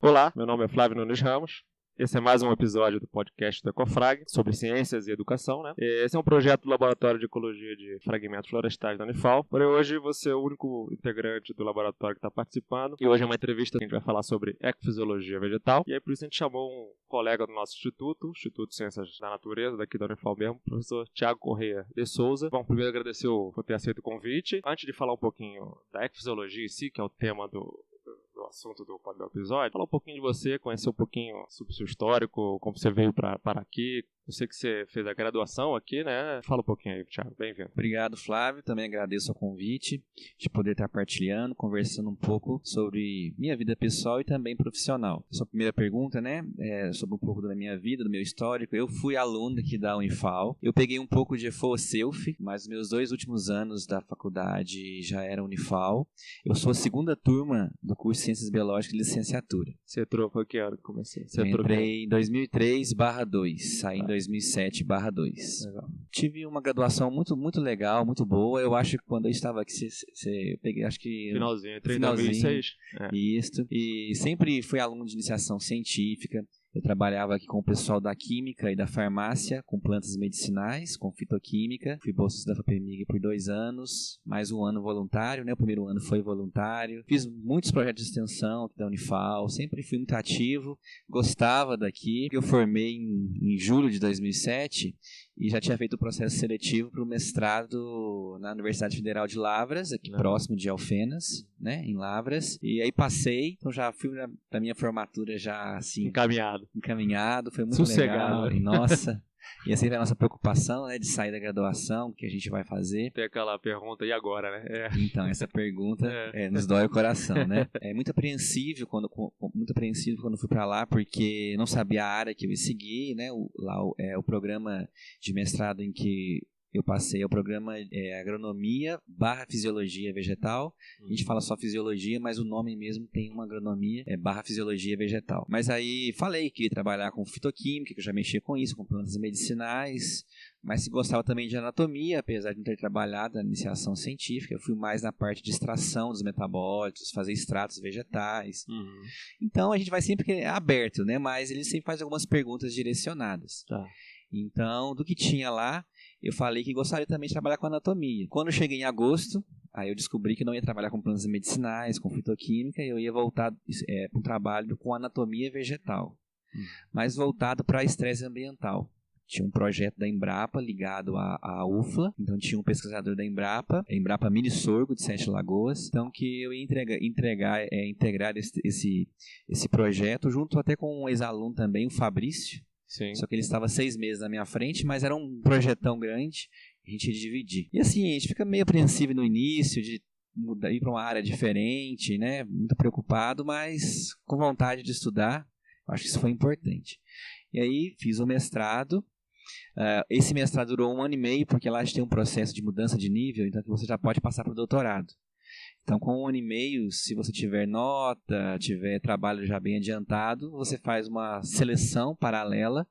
Olá, meu nome é Flávio Nunes Ramos. Esse é mais um episódio do podcast do Ecofrag, sobre ciências e educação, né? Esse é um projeto do Laboratório de Ecologia de Fragmentos Florestais da Unifal. Porém, hoje você é o único integrante do laboratório que está participando. E hoje é uma entrevista que a gente vai falar sobre ecofisiologia vegetal. E aí, por isso, a gente chamou um colega do nosso instituto, Instituto de Ciências da Natureza, daqui da Unifal mesmo, o professor Thiago Correia de Souza. Bom, primeiro agradecer por ter aceito o convite. Antes de falar um pouquinho da ecofisiologia em si, que é o tema do assunto do episódio, falar um pouquinho de você, conhecer um pouquinho sobre o seu histórico, como você veio para aqui. Eu sei que você fez a graduação aqui, né? Fala um pouquinho aí, Thiago. Bem-vindo. Obrigado, Flávio. Também agradeço o convite de poder estar partilhando, conversando um pouco sobre minha vida pessoal e também profissional. Sua primeira pergunta, né? É sobre um pouco da minha vida, do meu histórico. Eu fui aluno aqui da Unifal. Eu peguei um pouco de EFOA-CELF, mas os meus 2 últimos anos da faculdade já era Unifal. Eu sou a segunda turma do curso de Ciências Biológicas e Licenciatura. Você entrou, foi que hora que comecei? Eu entrei em 2003/2, saí em 2007/2. Legal. Tive uma graduação muito legal, muito boa. Eu acho que quando eu estava aqui, eu peguei, acho que... Finalzinho, entrei em 2006. Isso. E sempre fui aluno de iniciação científica. Eu trabalhava aqui com o pessoal da química e da farmácia, com plantas medicinais, com fitoquímica. Fui bolsista da FAPEMIG por 2 anos, mais um ano voluntário, né? O primeiro ano foi voluntário. Fiz muitos projetos de extensão aqui da Unifal, sempre fui muito ativo, gostava daqui. Eu formei em julho de 2007 e já tinha feito o processo seletivo para o mestrado na Universidade Federal de Lavras, aqui próximo de Alfenas, né? Em Lavras. E aí passei, então já fui para minha formatura já assim... Encaminhado, foi muito sossegado. Legal. E, nossa, e assim é a nossa preocupação, né, de sair da graduação, o que a gente vai fazer. Tem aquela pergunta, e agora, né? Então, essa pergunta nos dói o coração, né? É muito apreensivo quando fui para lá, porque não sabia a área que eu ia seguir, né? O programa de mestrado em que eu passei ao programa Agronomia / Fisiologia Vegetal. A gente fala só Fisiologia, mas o nome mesmo tem uma agronomia, / Fisiologia Vegetal. Mas aí falei que ia trabalhar com fitoquímica, que eu já mexia com isso, com plantas medicinais, mas se gostava também de anatomia, apesar de não ter trabalhado na iniciação científica. Eu fui mais na parte de extração dos metabólitos, fazer extratos vegetais. Então a gente vai sempre aberto, né? Mas ele sempre faz algumas perguntas direcionadas. Tá. Então, do que tinha lá, eu falei que gostaria também de trabalhar com anatomia. Quando eu cheguei em agosto, aí eu descobri que não ia trabalhar com plantas medicinais, com fitoquímica, e eu ia voltar para um trabalho com anatomia vegetal, mas voltado para estresse ambiental. Tinha um projeto da Embrapa ligado à UFLA, então tinha um pesquisador da Embrapa Mini Sorgo, de 7 Lagoas, então que eu ia integrar esse projeto, junto até com um ex-aluno também, o Fabrício. Sim. Só que ele estava 6 meses na minha frente, mas era um projetão grande, a gente ia dividir. E assim, a gente fica meio apreensivo no início, de ir para uma área diferente, né? Muito preocupado, mas com vontade de estudar. Acho que isso foi importante. E aí, fiz o mestrado. Esse mestrado durou 1 ano e meio, porque lá a gente tem um processo de mudança de nível, então você já pode passar para o doutorado. Então, com 1 ano e meio, se você tiver nota, tiver trabalho já bem adiantado, você faz uma seleção paralela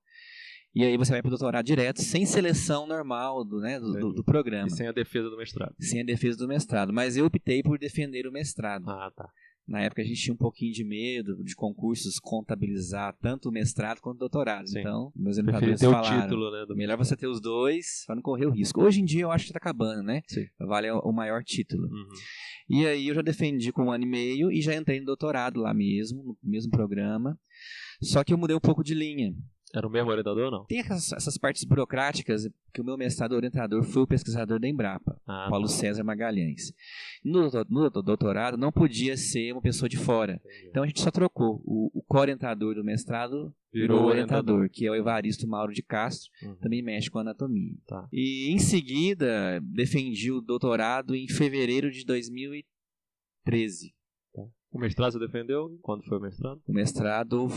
e aí você vai para o doutorado direto, sem seleção normal do programa. E sem a defesa do mestrado. Sem a defesa do mestrado. Mas eu optei por defender o mestrado. Ah, tá. Na época a gente tinha um pouquinho de medo de concursos contabilizar tanto o mestrado quanto o doutorado. Sim. Então, meus orientadores falaram, o título, né, melhor você ter os 2 para não correr o risco. Hoje em dia eu acho que está acabando, né? Sim. Vale o maior título. E aí eu já defendi com 1 ano e meio e já entrei no doutorado lá mesmo, no mesmo programa. Só que eu mudei um pouco de linha. Era o mesmo orientador ou não? Tem essas partes burocráticas, que o meu mestrado orientador foi o pesquisador da Embrapa, Paulo César Magalhães. No doutorado não podia ser uma pessoa de fora. Entendi. Então a gente só trocou. O co-orientador do mestrado virou o orientador, que é o Evaristo Mauro de Castro, também mexe com anatomia. Tá. E em seguida defendi o doutorado em fevereiro de 2013. O mestrado você defendeu? Quando foi o mestrado? O mestrado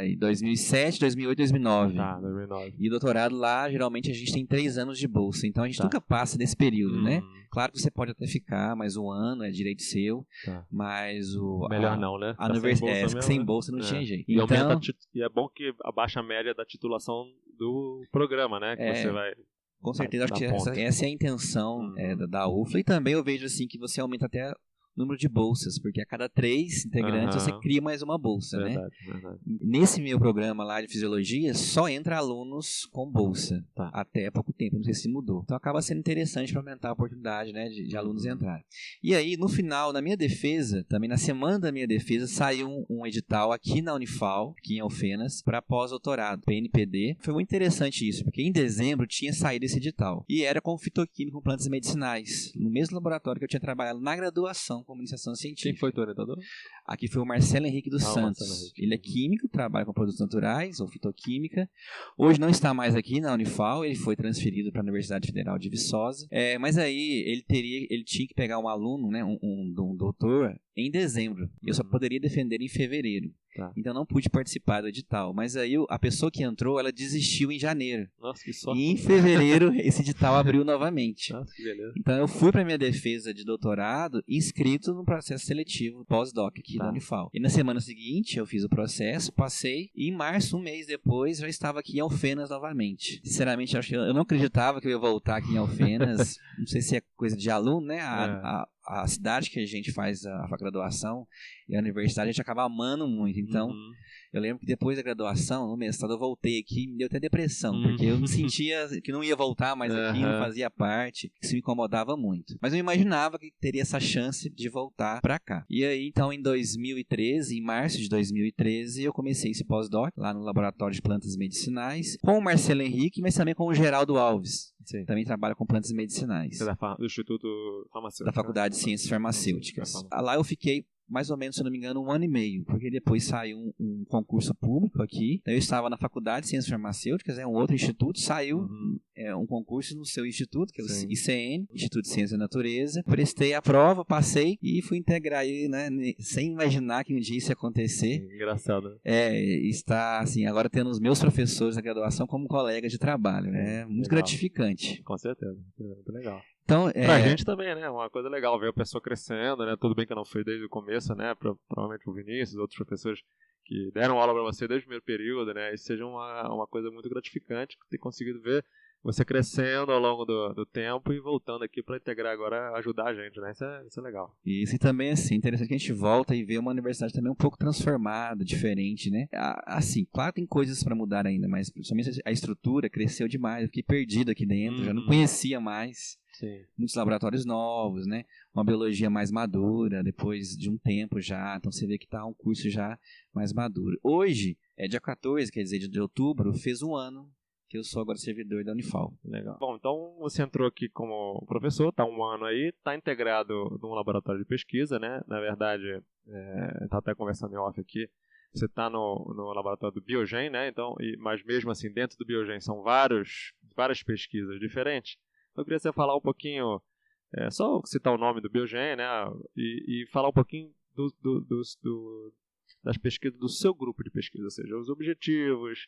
em 2007, 2008, 2009. Tá, 2009. E o doutorado lá, geralmente a gente tem 3 anos de bolsa. Então a gente nunca passa desse período, né? Claro que você pode até ficar mais um ano, é direito seu. Tá. Mas melhor não, né? A universidade sem bolsa não tinha jeito. E, e é bom que abaixa a média da titulação do programa, né? Que você vai... Com certeza, acho que essa é a intenção da UFLA. E também eu vejo assim que você aumenta até número de bolsas, porque a cada 3 integrantes você cria mais uma bolsa, verdade. Nesse meu programa lá de fisiologia, só entra alunos com bolsa, até pouco tempo, não sei se mudou. Então acaba sendo interessante para aumentar a oportunidade, né, de alunos entrarem. E aí, no final, na minha defesa, também na semana da minha defesa, saiu um edital aqui na Unifal, aqui em Alfenas, para pós-doutorado, PNPD. Foi muito interessante isso, porque em dezembro tinha saído esse edital. E era com fitoquímica com plantas medicinais, no mesmo laboratório que eu tinha trabalhado na graduação como iniciação científica. Quem foi o orientador? Aqui foi o Marcelo Henrique dos Santos. Ele é químico, trabalha com produtos naturais, ou fitoquímica. Hoje não está mais aqui na Unifal, ele foi transferido para a Universidade Federal de Viçosa. Mas aí ele tinha que pegar um aluno, né, um doutor, em dezembro. Eu só poderia defender em fevereiro. Então não pude participar do edital. Mas aí a pessoa que entrou, ela desistiu em janeiro. Nossa, que sorte. E em fevereiro esse edital abriu novamente. Nossa, que beleza. Então eu fui para minha defesa de doutorado inscrito no processo seletivo pós-doc aqui da Unifal. E na semana seguinte eu fiz o processo, passei, e em março, um mês depois, já estava aqui em Alfenas novamente. Sinceramente, eu não acreditava que eu ia voltar aqui em Alfenas. Não sei se é coisa de aluno, né? A cidade que a gente faz a graduação e a universidade, a gente acaba amando muito. Então, eu lembro que depois da graduação, no mestrado, eu voltei aqui e me deu até depressão, porque eu me sentia que não ia voltar mais aqui, não fazia parte, isso me incomodava muito. Mas eu imaginava que teria essa chance de voltar pra cá. E aí, então, em 2013, em março de 2013, eu comecei esse pós-doc lá no Laboratório de Plantas Medicinais, com o Marcelo Henrique, mas também com o Geraldo Alves. Sim. Também trabalha com plantas medicinais. Do Instituto Farmacêutico. Da Faculdade de Ciências Farmacêuticas. Lá eu fiquei mais ou menos, se não me engano, 1 ano e meio, porque depois saiu um concurso público aqui. Eu estava na Faculdade de Ciências Farmacêuticas, um outro instituto, saiu um concurso no seu instituto, que é o ICN, Instituto de Ciência da Natureza. Prestei a prova, passei e fui integrar aí, né, sem imaginar que um dia isso ia acontecer. Engraçado, né? Está, assim, agora tendo os meus professores da graduação como colegas de trabalho, né? Muito gratificante. Com certeza, muito legal. Então, pra gente também, né? Uma coisa legal ver a pessoa crescendo, né? Tudo bem que eu não fui desde o começo, né? Provavelmente o Vinícius, outros professores que deram aula pra você desde o primeiro período, né? Isso seja uma coisa muito gratificante, ter conseguido ver você crescendo ao longo do tempo e voltando aqui para integrar agora, ajudar a gente, né? Isso é legal. Isso, e também, assim, interessante que a gente volta e vê uma universidade também um pouco transformada, diferente, né? Assim, claro, tem coisas para mudar ainda, mas principalmente a estrutura cresceu demais, eu fiquei perdido aqui dentro, já não conhecia mais. Sim. Muitos laboratórios novos, né? Uma biologia mais madura, depois de um tempo já. Então você vê que está um curso já mais maduro. Hoje, dia 14, quer dizer, de outubro, fez 1 ano que eu sou agora servidor da Unifal. Legal. Bom, então você entrou aqui como professor, está 1 ano aí, está integrado num laboratório de pesquisa, né? Na verdade, está até conversando em off aqui, você está no laboratório do Biogen, né? Então, mas mesmo assim, dentro do Biogen são várias pesquisas diferentes. Eu queria você falar um pouquinho, só citar o nome do Biogen, né, e falar um pouquinho das pesquisas do seu grupo de pesquisa, ou seja, os objetivos,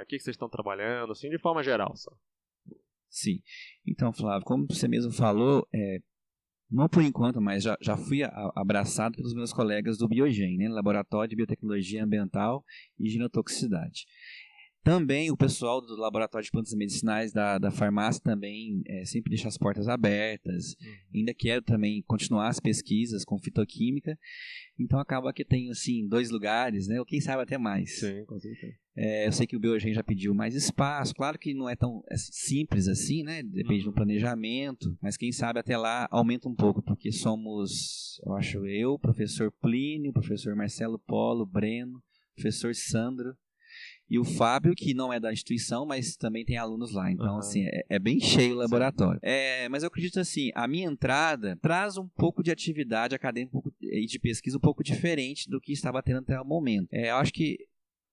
o que vocês estão trabalhando, assim, de forma geral só. Sim. Então, Flávio, como você mesmo falou, não por enquanto, mas já fui abraçado pelos meus colegas do Biogen, né, Laboratório de Biotecnologia Ambiental e Genotoxicidade. Também o pessoal do Laboratório de Plantas Medicinais da farmácia também sempre deixa as portas abertas. Ainda quero também continuar as pesquisas com fitoquímica. Então acaba que tem, assim, 2 lugares, né? Ou quem sabe até mais. Sim, com certeza. Eu sei que o Biogen já pediu mais espaço. Claro que não é tão simples assim, né? Depende do planejamento. Mas quem sabe até lá aumenta um pouco. Porque somos, eu acho, professor Plínio, professor Marcelo Polo, Breno, professor Sandro. E o Fábio, que não é da instituição, mas também tem alunos lá. Então, assim, é bem cheio o laboratório. Mas eu acredito, assim, a minha entrada traz um pouco de atividade acadêmica e de pesquisa um pouco diferente do que estava tendo até o momento. Eu acho que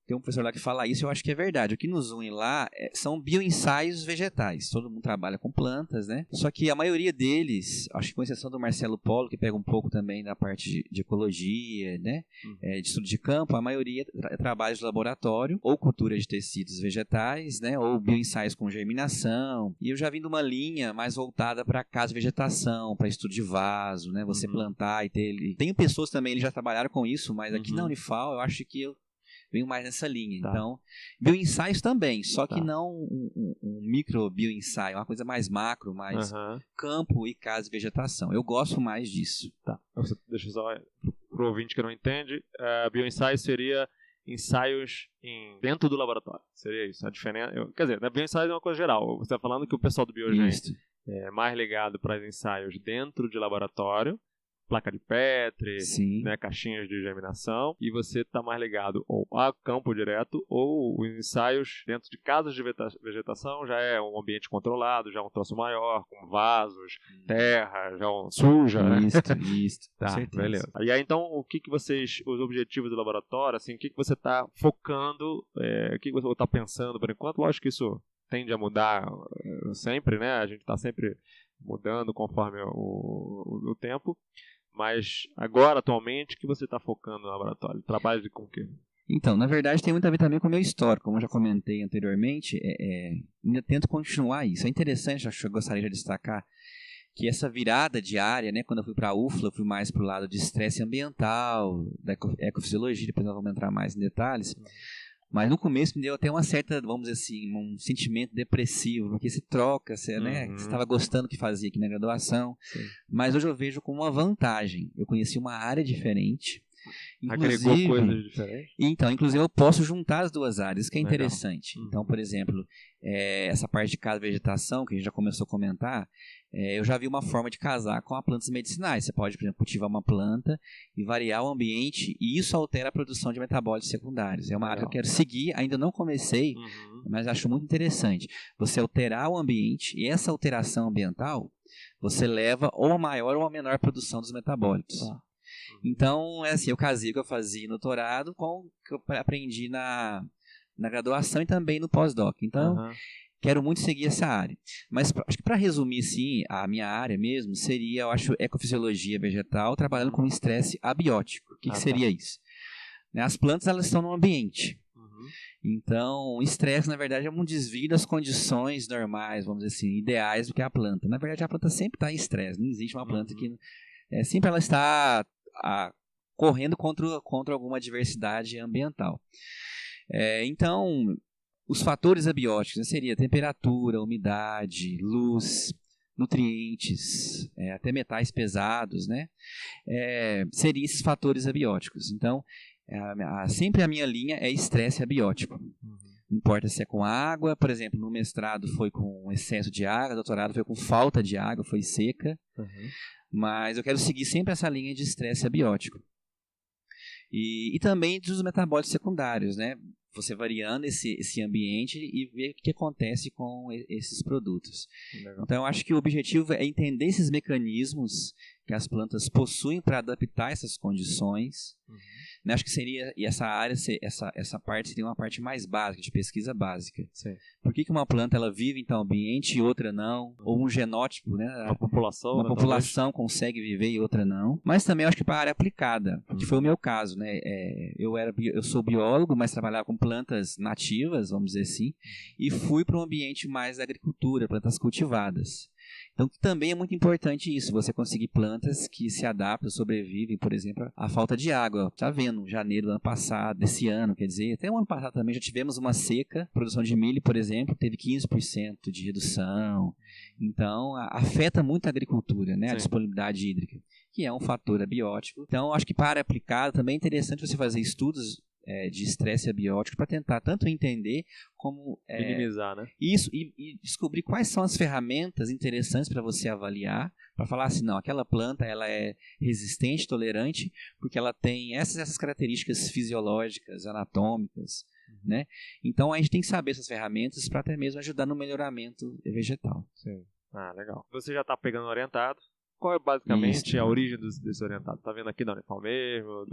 Tem um professor lá que fala isso, eu acho que é verdade. O que nos une lá são bioensaios vegetais. Todo mundo trabalha com plantas, né? Só que a maioria deles, acho que com exceção do Marcelo Polo, que pega um pouco também da parte de ecologia, né? De estudo de campo, a maioria trabalha de laboratório, ou cultura de tecidos vegetais, né? Ou bioensaios com germinação. E eu já vim de uma linha mais voltada para casa de vegetação, para estudo de vaso, né? Você plantar e ter... Tem pessoas também, eles já trabalharam com isso, mas aqui na Unifal eu acho que eu venho mais nessa linha. Tá. Então, bioensaios também, só que não um micro bioensaio, uma coisa mais macro, mais campo e casa de vegetação. Eu gosto mais disso. Tá. Deixa eu só, pro ouvinte que não entende, bioensaio seria ensaios dentro do laboratório. Seria isso. A diferença, quer dizer, bioensaio é uma coisa geral. Você está falando que o pessoal do Biogen é mais ligado para ensaios dentro de laboratório, placa de Petri, né, caixinhas de germinação, e você está mais ligado ou a campo direto ou os ensaios dentro de casas de vegetação, já é um ambiente controlado, já é um troço maior, com vasos, terra, já suja, né? Isso. Tá, beleza. E aí então, o que vocês, os objetivos do laboratório, assim, o que você está focando, o que você está pensando por enquanto? Lógico que isso tende a mudar sempre, né? A gente está sempre mudando conforme o tempo. Mas agora, atualmente, o que você está focando no laboratório? Trabalha com o quê? Então, na verdade, tem muito a ver também com o meu histórico. Como eu já comentei anteriormente, ainda tento continuar isso. É interessante, acho que eu gostaria de destacar que essa virada de área, né, quando eu fui para a UFLA, eu fui mais para o lado de estresse ambiental, da ecofisiologia, depois nós vamos entrar mais em detalhes. Mas no começo me deu até uma certa, vamos dizer assim, um sentimento depressivo, porque se troca, né? Você estava gostando do que fazia aqui na graduação. Mas hoje eu vejo como uma vantagem. Eu conheci uma área diferente. Agregou coisas diferentes? Então, inclusive eu posso juntar as duas áreas, que é interessante. Então, por exemplo, essa parte de casa vegetação, que a gente já começou a comentar, eu já vi uma forma de casar com as plantas medicinais. Você pode, por exemplo, cultivar uma planta e variar o ambiente, e isso altera a produção de metabólitos secundários. É uma área que eu quero seguir, ainda não comecei, mas acho muito interessante. Você alterar o ambiente, e essa alteração ambiental, você leva ou a maior ou a menor produção dos metabólitos. Então, eu casei o que eu fazia no doutorado com o que eu aprendi na graduação e também no pós-doc. Então, quero muito seguir essa área. Mas acho que para resumir, sim, a minha área mesmo seria, eu acho, ecofisiologia vegetal, trabalhando com estresse abiótico. O que seria isso? As plantas, elas estão no ambiente. Então, o estresse, na verdade, é um desvio das condições normais, vamos dizer assim, ideais do que a planta. Na verdade, a planta sempre está em estresse. Não existe uma planta que... sempre ela está correndo contra alguma adversidade ambiental. Então, os fatores abióticos, né, seria temperatura, umidade, luz, nutrientes, até metais pesados, né? Seriam esses fatores abióticos. Então, sempre a minha linha é estresse abiótico. Não importa se é com água, por exemplo, no mestrado foi com excesso de água, no doutorado foi com falta de água, foi seca. Mas eu quero seguir sempre essa linha de estresse abiótico. E também dos metabólitos secundários, né? Você variando esse ambiente e ver o que acontece com esses produtos. Legal. Então, eu acho que o objetivo é entender esses mecanismos que as plantas possuem para adaptar essas condições. Né? Acho que seria, e essa área, essa parte seria uma parte mais básica, de pesquisa básica. Por que uma planta ela vive em tal ambiente e outra não? Ou um genótipo, né? Uma população consegue viver e outra não. Mas também eu acho que para a área aplicada, porque foi o meu caso, né? Eu sou biólogo, mas trabalhava com plantas nativas, vamos dizer assim, e fui para um ambiente mais da agricultura, plantas cultivadas. Então, também é muito importante isso, você conseguir plantas que se adaptam, sobrevivem, por exemplo, à falta de água. Está vendo, janeiro do ano passado, desse ano, quer dizer, até o ano passado também já tivemos uma seca, produção de milho, por exemplo, teve 15% de redução. Então, afeta muito a agricultura, né, a disponibilidade hídrica, que é um fator abiótico. Então, acho que para aplicar também é interessante você fazer estudos de estresse abiótico para tentar tanto entender como minimizar, né? Isso e descobrir quais são as ferramentas interessantes para você avaliar, para falar assim, não, aquela planta ela é resistente, tolerante, porque ela tem essas características fisiológicas, anatômicas, né? Então a gente tem que saber essas ferramentas para até mesmo ajudar no melhoramento vegetal. Legal. Você já está pegando orientado, qual é basicamente a origem desse orientado? Está vendo aqui da Unifal mesmo,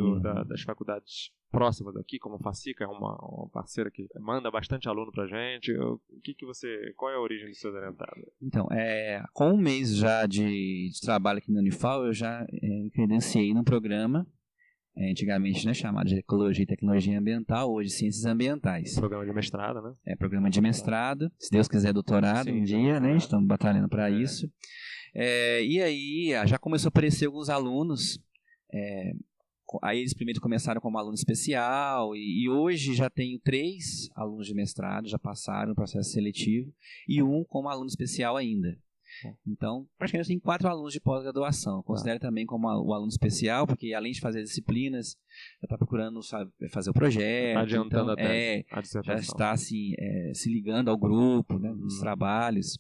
das faculdades próximas aqui, como a Facica, é uma parceira que manda bastante aluno pra gente. Qual é a origem dos seus orientados? Então, com um mês já de trabalho aqui na Unifal, eu já me credenciei num programa, antigamente, né, chamado de Ecologia e Tecnologia Ambiental, hoje Ciências Ambientais. Programa de mestrado, né? Programa de mestrado, se Deus quiser doutorado um dia, né, estamos batalhando para isso. E aí já começou a aparecer alguns alunos, aí eles primeiro começaram como aluno especial, e hoje já tenho 3 alunos de mestrado, já passaram no processo seletivo, e um como aluno especial ainda. Então, praticamente tem 4 alunos de pós-graduação. Eu considero também como o aluno especial, porque além de fazer as disciplinas, já está procurando fazer o projeto. Adiantando então, a dissertação. já está assim, se ligando ao grupo, né, nos trabalhos.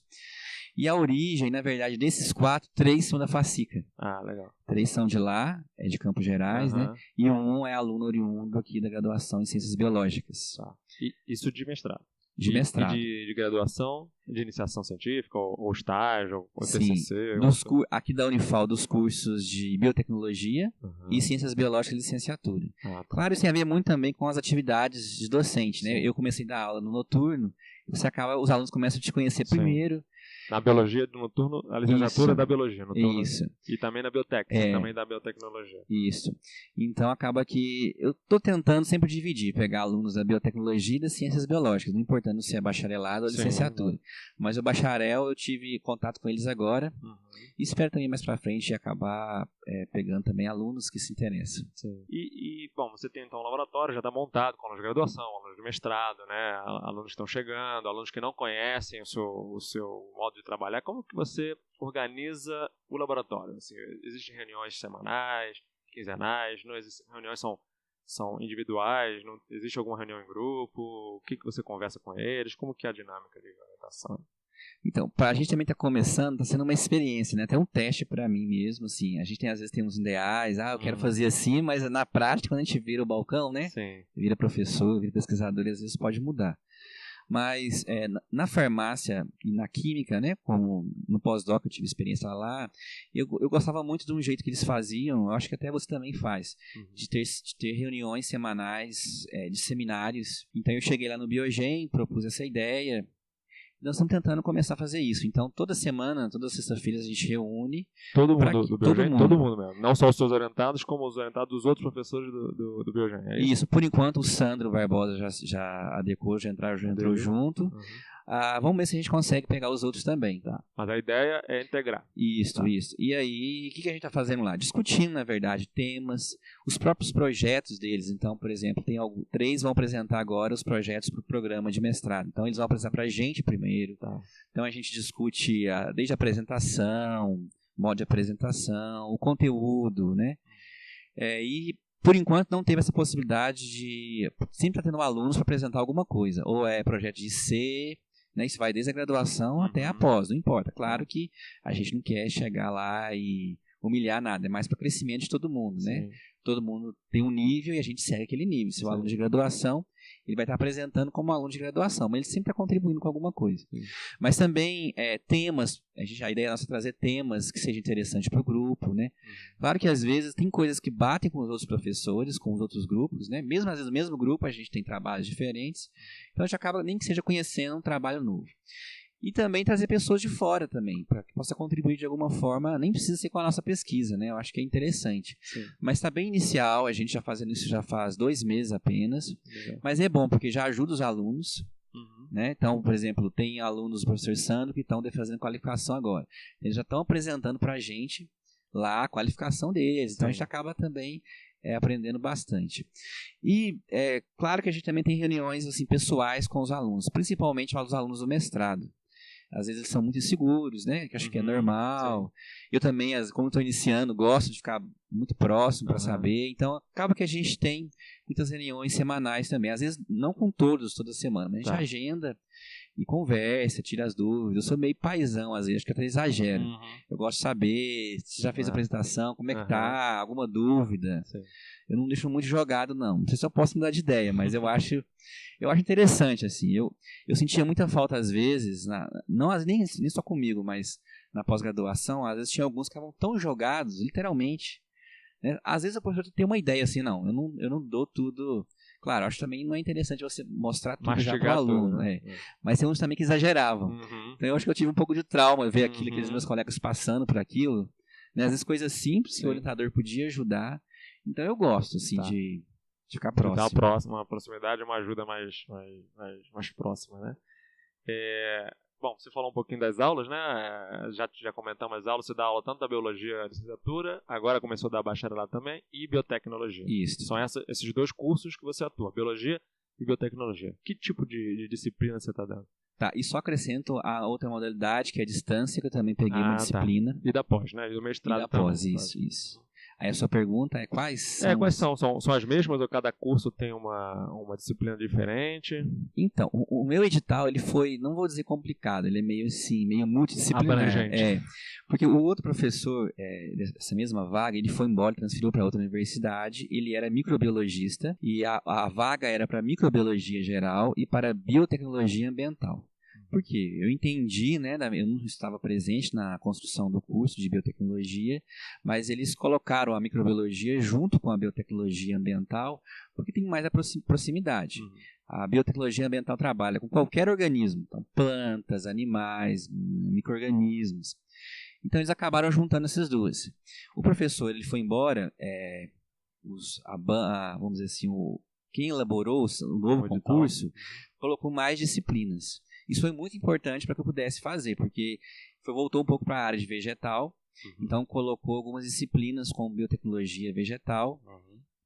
E a origem, na verdade, desses 4, 3 são da Facica. Legal. 3 são de lá, de Campos Gerais, né? E um é aluno oriundo aqui da graduação em Ciências Biológicas. E isso de mestrado? De mestrado. E de graduação, de iniciação científica, ou estágio, ou TCC? Aqui da Unifal, dos cursos de Biotecnologia e Ciências Biológicas e Licenciatura. Claro, isso tem a ver muito também com as atividades de docente, né? Eu comecei a dar aula no noturno, os alunos começam a te conhecer primeiro. Na biologia do noturno, a licenciatura da biologia noturno. Isso. E também na biotecnologia, também da biotecnologia. Isso. Então acaba que eu estou tentando sempre dividir, pegar alunos da biotecnologia e das ciências biológicas, não importando se é bacharelado ou licenciatura. Mas o bacharel eu tive contato com eles agora e espero também mais para frente acabar pegando também alunos que se interessam. Sim. Bom, você tem então um laboratório já está montado com alunos de graduação, alunos de mestrado, né? Alunos que estão chegando, alunos que não conhecem o seu modo de trabalhar. Como que você organiza o laboratório? Assim, existem reuniões semanais, quinzenais, não existem, reuniões são individuais, não existe alguma reunião em grupo? O que você conversa com eles? Como que é a dinâmica de orientação? Então, a gente também está começando, está sendo uma experiência, né? Até um teste para mim mesmo, assim. A gente às vezes tem uns ideais, eu quero fazer assim, mas na prática, quando a gente vira o balcão, né? Sim. Vira professor, vira pesquisador, às vezes pode mudar. Mas na farmácia e na química, né, como no pós-doc eu tive experiência lá, eu gostava muito de um jeito que eles faziam, eu acho que até você também faz, de ter reuniões semanais, de seminários. Então eu cheguei lá no Biogen, propus essa ideia. Nós estamos tentando começar a fazer isso. Então, toda semana, toda sexta-feira, a gente reúne. Todo mundo do Biogen? Todo mundo mesmo. Não só os seus orientados, como os orientados dos outros professores do Biogen. É isso? Isso. Por enquanto, o Sandro Barbosa já adequou, já entrou junto. Vamos ver se a gente consegue pegar os outros também, tá? Mas a ideia é integrar. Isso. E aí, o que a gente está fazendo lá? Discutindo, na verdade, temas, os próprios projetos deles. Então, por exemplo, 3 vão apresentar agora os projetos para o programa de mestrado. Então, eles vão apresentar para a gente primeiro. Tá? Então, a gente discute desde a apresentação, modo de apresentação, o conteúdo, né? E por enquanto não teve essa possibilidade de sempre estar tendo alunos para apresentar alguma coisa. Ou é projeto de IC, né? Isso vai desde a graduação até a pós, não importa. Claro que a gente não quer chegar lá e humilhar nada, é mais para o crescimento de todo mundo, né? Todo mundo tem um nível e a gente segue aquele nível. Se o aluno de graduação, ele vai estar apresentando como aluno de graduação, mas ele sempre está contribuindo com alguma coisa. Mas também temas, a ideia nossa é trazer temas que sejam interessantes para o grupo, né? Claro que às vezes tem coisas que batem com os outros professores, com os outros grupos, né? Mesmo às vezes no mesmo grupo a gente tem trabalhos diferentes, então a gente acaba nem que seja conhecendo um trabalho novo. E também trazer pessoas de fora também, para que possa contribuir de alguma forma, nem precisa ser com a nossa pesquisa, né? Eu acho que é interessante. Mas está bem inicial, a gente já fazendo isso já faz 2 meses apenas, mas é bom, porque já ajuda os alunos, né? Então, por exemplo, tem alunos do professor Sandro que estão fazendo qualificação agora. Eles já estão apresentando para a gente lá a qualificação deles, então a gente acaba também aprendendo bastante. E claro que a gente também tem reuniões assim, pessoais com os alunos, principalmente os alunos do mestrado. Às vezes eles são muito inseguros, né? Que acho que é normal. Eu também, como estou iniciando, gosto de ficar muito próximo para saber. Então, acaba que a gente tem muitas reuniões semanais também. Às vezes, não com toda semana, mas a gente agenda e conversa, tira as dúvidas. Eu sou meio paizão, às vezes, acho que até exagero. Eu gosto de saber se já fez a apresentação, como é que tá, alguma dúvida. Eu não deixo muito jogado, não. Não sei se eu posso mudar de ideia, mas eu acho interessante, assim. Eu sentia muita falta, às vezes, nem só comigo, mas na pós-graduação, às vezes tinha alguns que estavam tão jogados, literalmente, né? Às vezes a professora tem uma ideia assim, não, eu não dou tudo. Claro, acho que também não é interessante você mostrar tudo já para o aluno, né? Mas tem uns também que exageravam. Então eu acho que eu tive um pouco de trauma ver aqueles meus colegas passando por aquilo, né? Às vezes coisas simples que o orientador podia ajudar. Então eu gosto, assim, de ficar próximo. Uma proximidade, uma ajuda mais próxima, né? Bom, você falou um pouquinho das aulas, né? Já comentamos as aulas. Você dá aula tanto da biologia licenciatura, agora começou a dar bacharelado também, e biotecnologia. Isso. São esses 2 cursos que você atua, biologia e biotecnologia. Que tipo de disciplina você está dando? Tá, e só acrescento a outra modalidade, que é a distância, que eu também peguei uma disciplina. E da pós, né? E do mestrado e da pós, isso. Aí a sua pergunta é quais são... Quais são? São as mesmas ou cada curso tem uma disciplina diferente? Então, o meu edital, ele foi, não vou dizer complicado, ele é meio assim, meio multidisciplinar. Abrangente. Porque o outro professor dessa mesma vaga, ele foi embora, transferiu para outra universidade, ele era microbiologista e a vaga era para microbiologia geral e para biotecnologia ambiental. Por quê? Eu entendi, né, eu não estava presente na construção do curso de biotecnologia, mas eles colocaram a microbiologia junto com a biotecnologia ambiental, porque tem mais a proximidade. A biotecnologia ambiental trabalha com qualquer organismo, então plantas, animais, micro-organismos. Então eles acabaram juntando essas duas. O professor, ele foi embora, vamos dizer assim, quem elaborou o novo concurso colocou mais disciplinas. Isso foi muito importante para que eu pudesse fazer, porque voltou um pouco para a área de vegetal, então colocou algumas disciplinas como biotecnologia vegetal,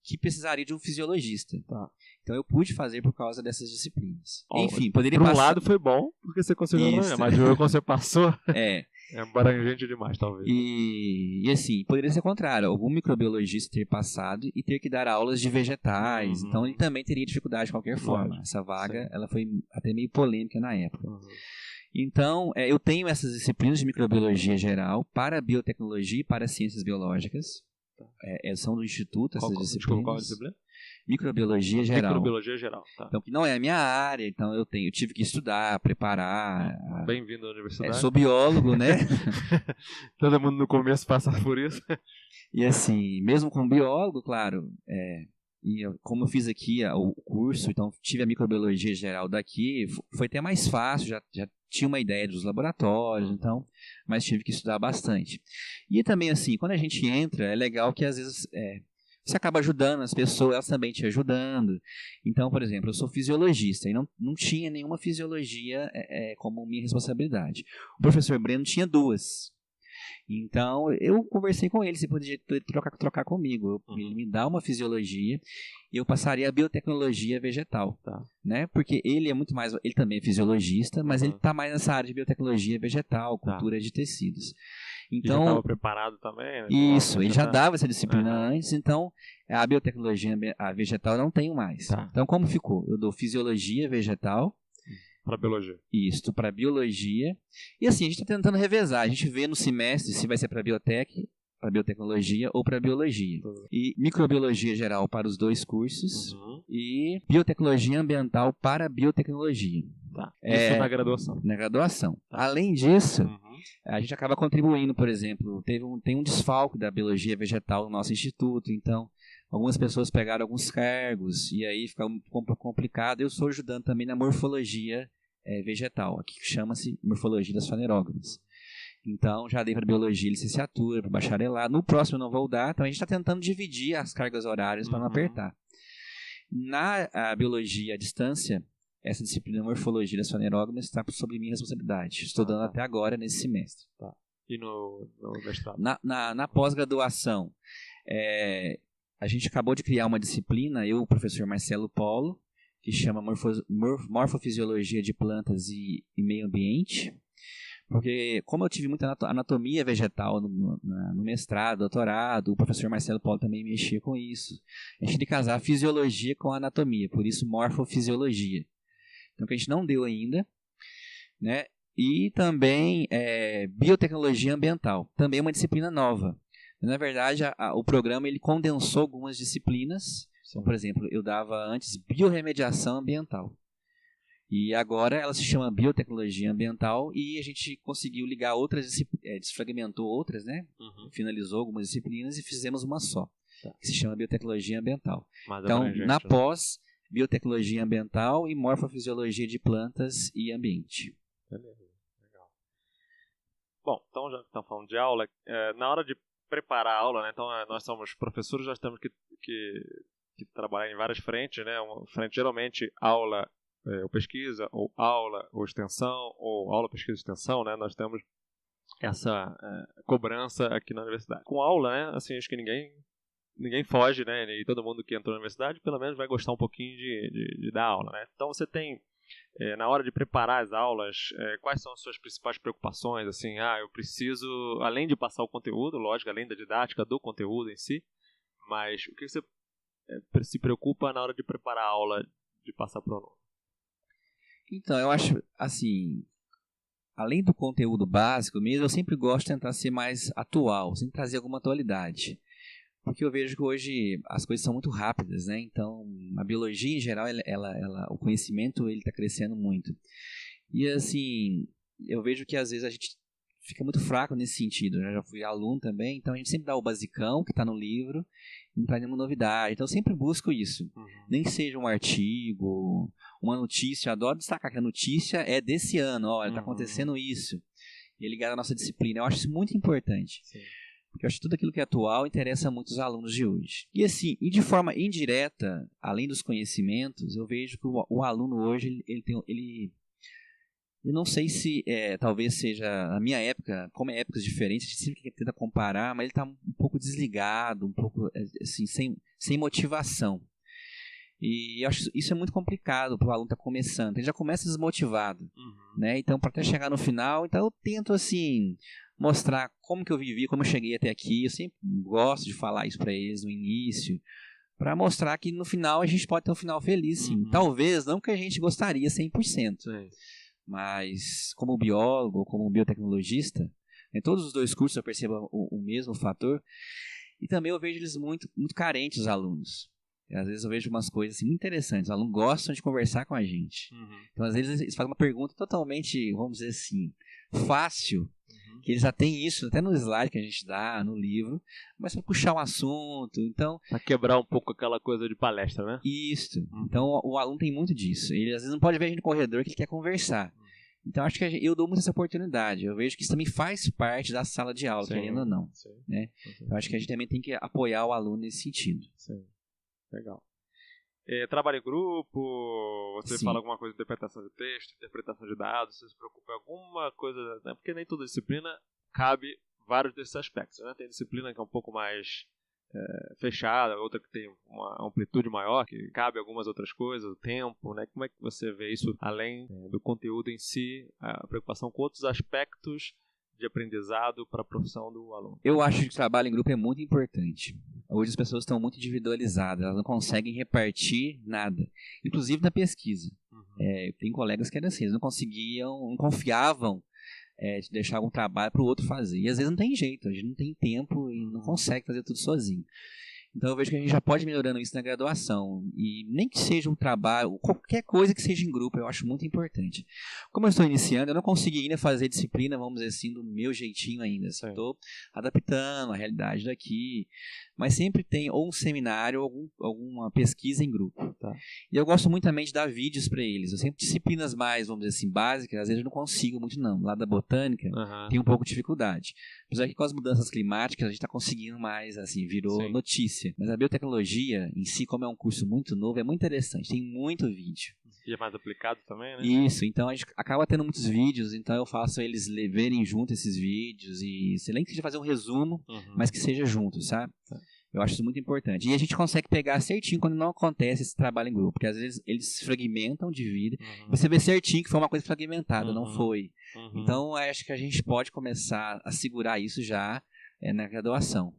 que precisaria de um fisiologista. Então eu pude fazer por causa dessas disciplinas. Enfim, poderia passar... Por um lado foi bom, porque você conseguiu, mas quando você passou... É abrangente demais, talvez. E assim, poderia ser o contrário. Algum microbiologista ter passado e ter que dar aulas de vegetais. Então, ele também teria dificuldade de qualquer forma. Essa vaga, ela foi até meio polêmica na época. Então, eu tenho essas disciplinas de microbiologia geral para biotecnologia e para ciências biológicas. São do Instituto, essas disciplinas. Qual disciplina? Microbiologia geral. Microbiologia geral, tá. Então, que não é a minha área, então eu tive que estudar, preparar. Bem-vindo à universidade. Sou biólogo, né? Todo mundo no começo passa por isso. E assim, mesmo como biólogo, claro, como eu fiz aqui o curso, então tive a microbiologia geral daqui, foi até mais fácil, já tinha uma ideia dos laboratórios, então, mas tive que estudar bastante. E também assim, quando a gente entra, é legal que às vezes... você acaba ajudando as pessoas, elas também te ajudando. Então, por exemplo, eu sou fisiologista e não tinha nenhuma fisiologia como minha responsabilidade. O professor Breno tinha 2. Então, eu conversei com ele se podia trocar comigo. Ele me dá uma fisiologia e eu passaria a biotecnologia vegetal. Né? Porque ele é muito mais... Ele também é fisiologista, mas ele está mais nessa área de biotecnologia vegetal, cultura de tecidos. Então, já estava preparado também, né? Isso, ele já dava essa disciplina antes, então a biotecnologia vegetal eu não tenho mais. Então, como ficou? Eu dou fisiologia vegetal. Para biologia. Isso, para biologia. E assim, a gente está tentando revezar. A gente vê no semestre se vai ser para biotecnologia ou para biologia. E microbiologia geral para os 2 cursos. E biotecnologia ambiental para biotecnologia. Isso na graduação. Na graduação. Além disso, a gente acaba contribuindo, por exemplo, tem um desfalque da biologia vegetal no nosso instituto, então algumas pessoas pegaram alguns cargos e aí fica um pouco complicado. Eu estou ajudando também na morfologia vegetal, aqui que chama-se morfologia das fanerógamas. Então, já dei para biologia licenciatura, para bacharelado. No próximo eu não vou dar, então a gente está tentando dividir as cargas horárias para não apertar. Na biologia à distância, essa disciplina morfologia das fanerógamas está sob minha responsabilidade. Estou dando até agora nesse semestre. E no mestrado? Na pós-graduação, a gente acabou de criar uma disciplina, eu e o professor Marcelo Polo, que chama Morfofisiologia de Plantas e Meio Ambiente. Porque, como eu tive muita anatomia vegetal no mestrado, doutorado, o professor Marcelo Polo também mexia com isso. A gente tem que casar a fisiologia com a anatomia, por isso morfofisiologia. Então, que a gente não deu ainda, né? E também biotecnologia ambiental, também é uma disciplina nova. Na verdade, o programa ele condensou algumas disciplinas. Então, por exemplo, eu dava antes biorremediação ambiental. E agora ela se chama Biotecnologia Ambiental e a gente conseguiu ligar outras, desfragmentou outras, né? Finalizou algumas disciplinas e fizemos uma só, que se chama Biotecnologia Ambiental. Então, na pós, Biotecnologia Ambiental e Morfofisiologia de Plantas e Ambiente. Beleza, legal. Bom, então já que estamos falando de aula, na hora de preparar a aula, né? Então nós somos professores, nós temos que trabalhar em várias frentes, né? Uma frente geralmente aula ou pesquisa, ou aula ou extensão, ou aula, pesquisa e extensão, né? Nós temos essa cobrança aqui na universidade. Com aula, né? Assim, acho que ninguém foge, né? E todo mundo que entrou na universidade, pelo menos, vai gostar um pouquinho de dar aula, né? Então você tem, na hora de preparar as aulas, quais são as suas principais preocupações? Assim, eu preciso, além de passar o conteúdo, lógico, além da didática do conteúdo em si, mas o que você se preocupa na hora de preparar a aula, de passar para o aluno? Então, eu acho, assim, além do conteúdo básico mesmo, eu sempre gosto de tentar ser mais atual, sempre trazer alguma atualidade. Porque eu vejo que hoje as coisas são muito rápidas, né? Então, a biologia em geral, o conhecimento ele está crescendo muito. E assim, eu vejo que às vezes a gente fica muito fraco nesse sentido. Eu já fui aluno também, então a gente sempre dá o basicão que está no livro, não traz nenhuma novidade. Então eu sempre busco isso. Nem que seja um artigo, uma notícia. Eu adoro destacar que a notícia é desse ano. Olha, está acontecendo isso. E é ligado à nossa disciplina. Eu acho isso muito importante. Sim. Porque eu acho que tudo aquilo que é atual interessa muito os alunos de hoje. E assim, e de forma indireta, além dos conhecimentos, eu vejo que o aluno hoje, eu não sei se talvez seja a minha época, como é épocas diferentes, a gente sempre tenta comparar, mas ele está um pouco desligado, um pouco assim, sem motivação. E eu acho que isso é muito complicado para o aluno estar começando. Ele já começa desmotivado, né? Então, para até chegar no final, então eu tento assim mostrar como que eu vivi, como eu cheguei até aqui. Eu sempre gosto de falar isso para eles no início, para mostrar que no final a gente pode ter um final feliz, sim. Talvez não que a gente gostaria 100%. Sim. Mas como biólogo, como biotecnologista, em todos os dois cursos eu percebo o mesmo fator. E também eu vejo eles muito, muito carentes, os alunos. Às vezes eu vejo umas coisas assim, muito interessantes. Os alunos gostam de conversar com a gente. Então às vezes eles fazem uma pergunta totalmente, vamos dizer assim, fácil, que eles já têm isso até no slide que a gente dá, no livro, mas para puxar um assunto. Então, para quebrar um pouco aquela coisa de palestra, né? Isso. Então o aluno tem muito disso. Ele às vezes não pode ver a gente no corredor que ele quer conversar. Então acho que eu dou muito essa oportunidade. Eu vejo que isso também faz parte da sala de aula, querendo ou não. Sim. Né? Então acho que a gente também tem que apoiar o aluno nesse sentido. Sim. Legal. Trabalho em grupo, você fala alguma coisa de interpretação de texto, interpretação de dados, você se preocupa em alguma coisa, né? Porque nem toda disciplina cabe vários desses aspectos, né? Tem disciplina que é um pouco mais fechada, outra que tem uma amplitude maior, que cabe algumas outras coisas, o tempo, né? Como é que você vê isso, além do conteúdo em si, a preocupação com outros aspectos de aprendizado para a profissão do aluno? Eu acho que o trabalho em grupo é muito importante. Hoje as pessoas estão muito individualizadas, elas não conseguem repartir nada, inclusive na pesquisa. Tem colegas que eram assim, eles não conseguiam, não confiavam de deixar algum trabalho para o outro fazer. E às vezes não tem jeito, a gente não tem tempo e não consegue fazer tudo sozinho. Então eu vejo que a gente já pode ir melhorando isso na graduação. E nem que seja um trabalho, qualquer coisa que seja em grupo, eu acho muito importante. Como eu estou iniciando, eu não consegui ainda fazer disciplina, vamos dizer assim, do meu jeitinho ainda. Estou adaptando a realidade daqui. Mas sempre tem ou um seminário ou alguma pesquisa em grupo. Tá? E eu gosto muito também de dar vídeos para eles. Eu sempre disciplinas mais, vamos dizer assim, básicas, às vezes eu não consigo muito não. Lá da botânica tem um pouco de dificuldade. Apesar que com as mudanças climáticas a gente está conseguindo mais, assim, virou notícia. Mas a biotecnologia em si, como é um curso muito novo, é muito interessante. Tem muito vídeo. E é mais aplicado também, né? Isso, então a gente acaba tendo muitos vídeos, então eu faço eles verem junto esses vídeos e sei lá que seja fazer um resumo, mas que seja junto, sabe? Eu acho isso muito importante. E a gente consegue pegar certinho quando não acontece esse trabalho em grupo, porque às vezes eles fragmentam de vida, você vê certinho que foi uma coisa fragmentada, não foi. Então acho que a gente pode começar a segurar isso já na graduação.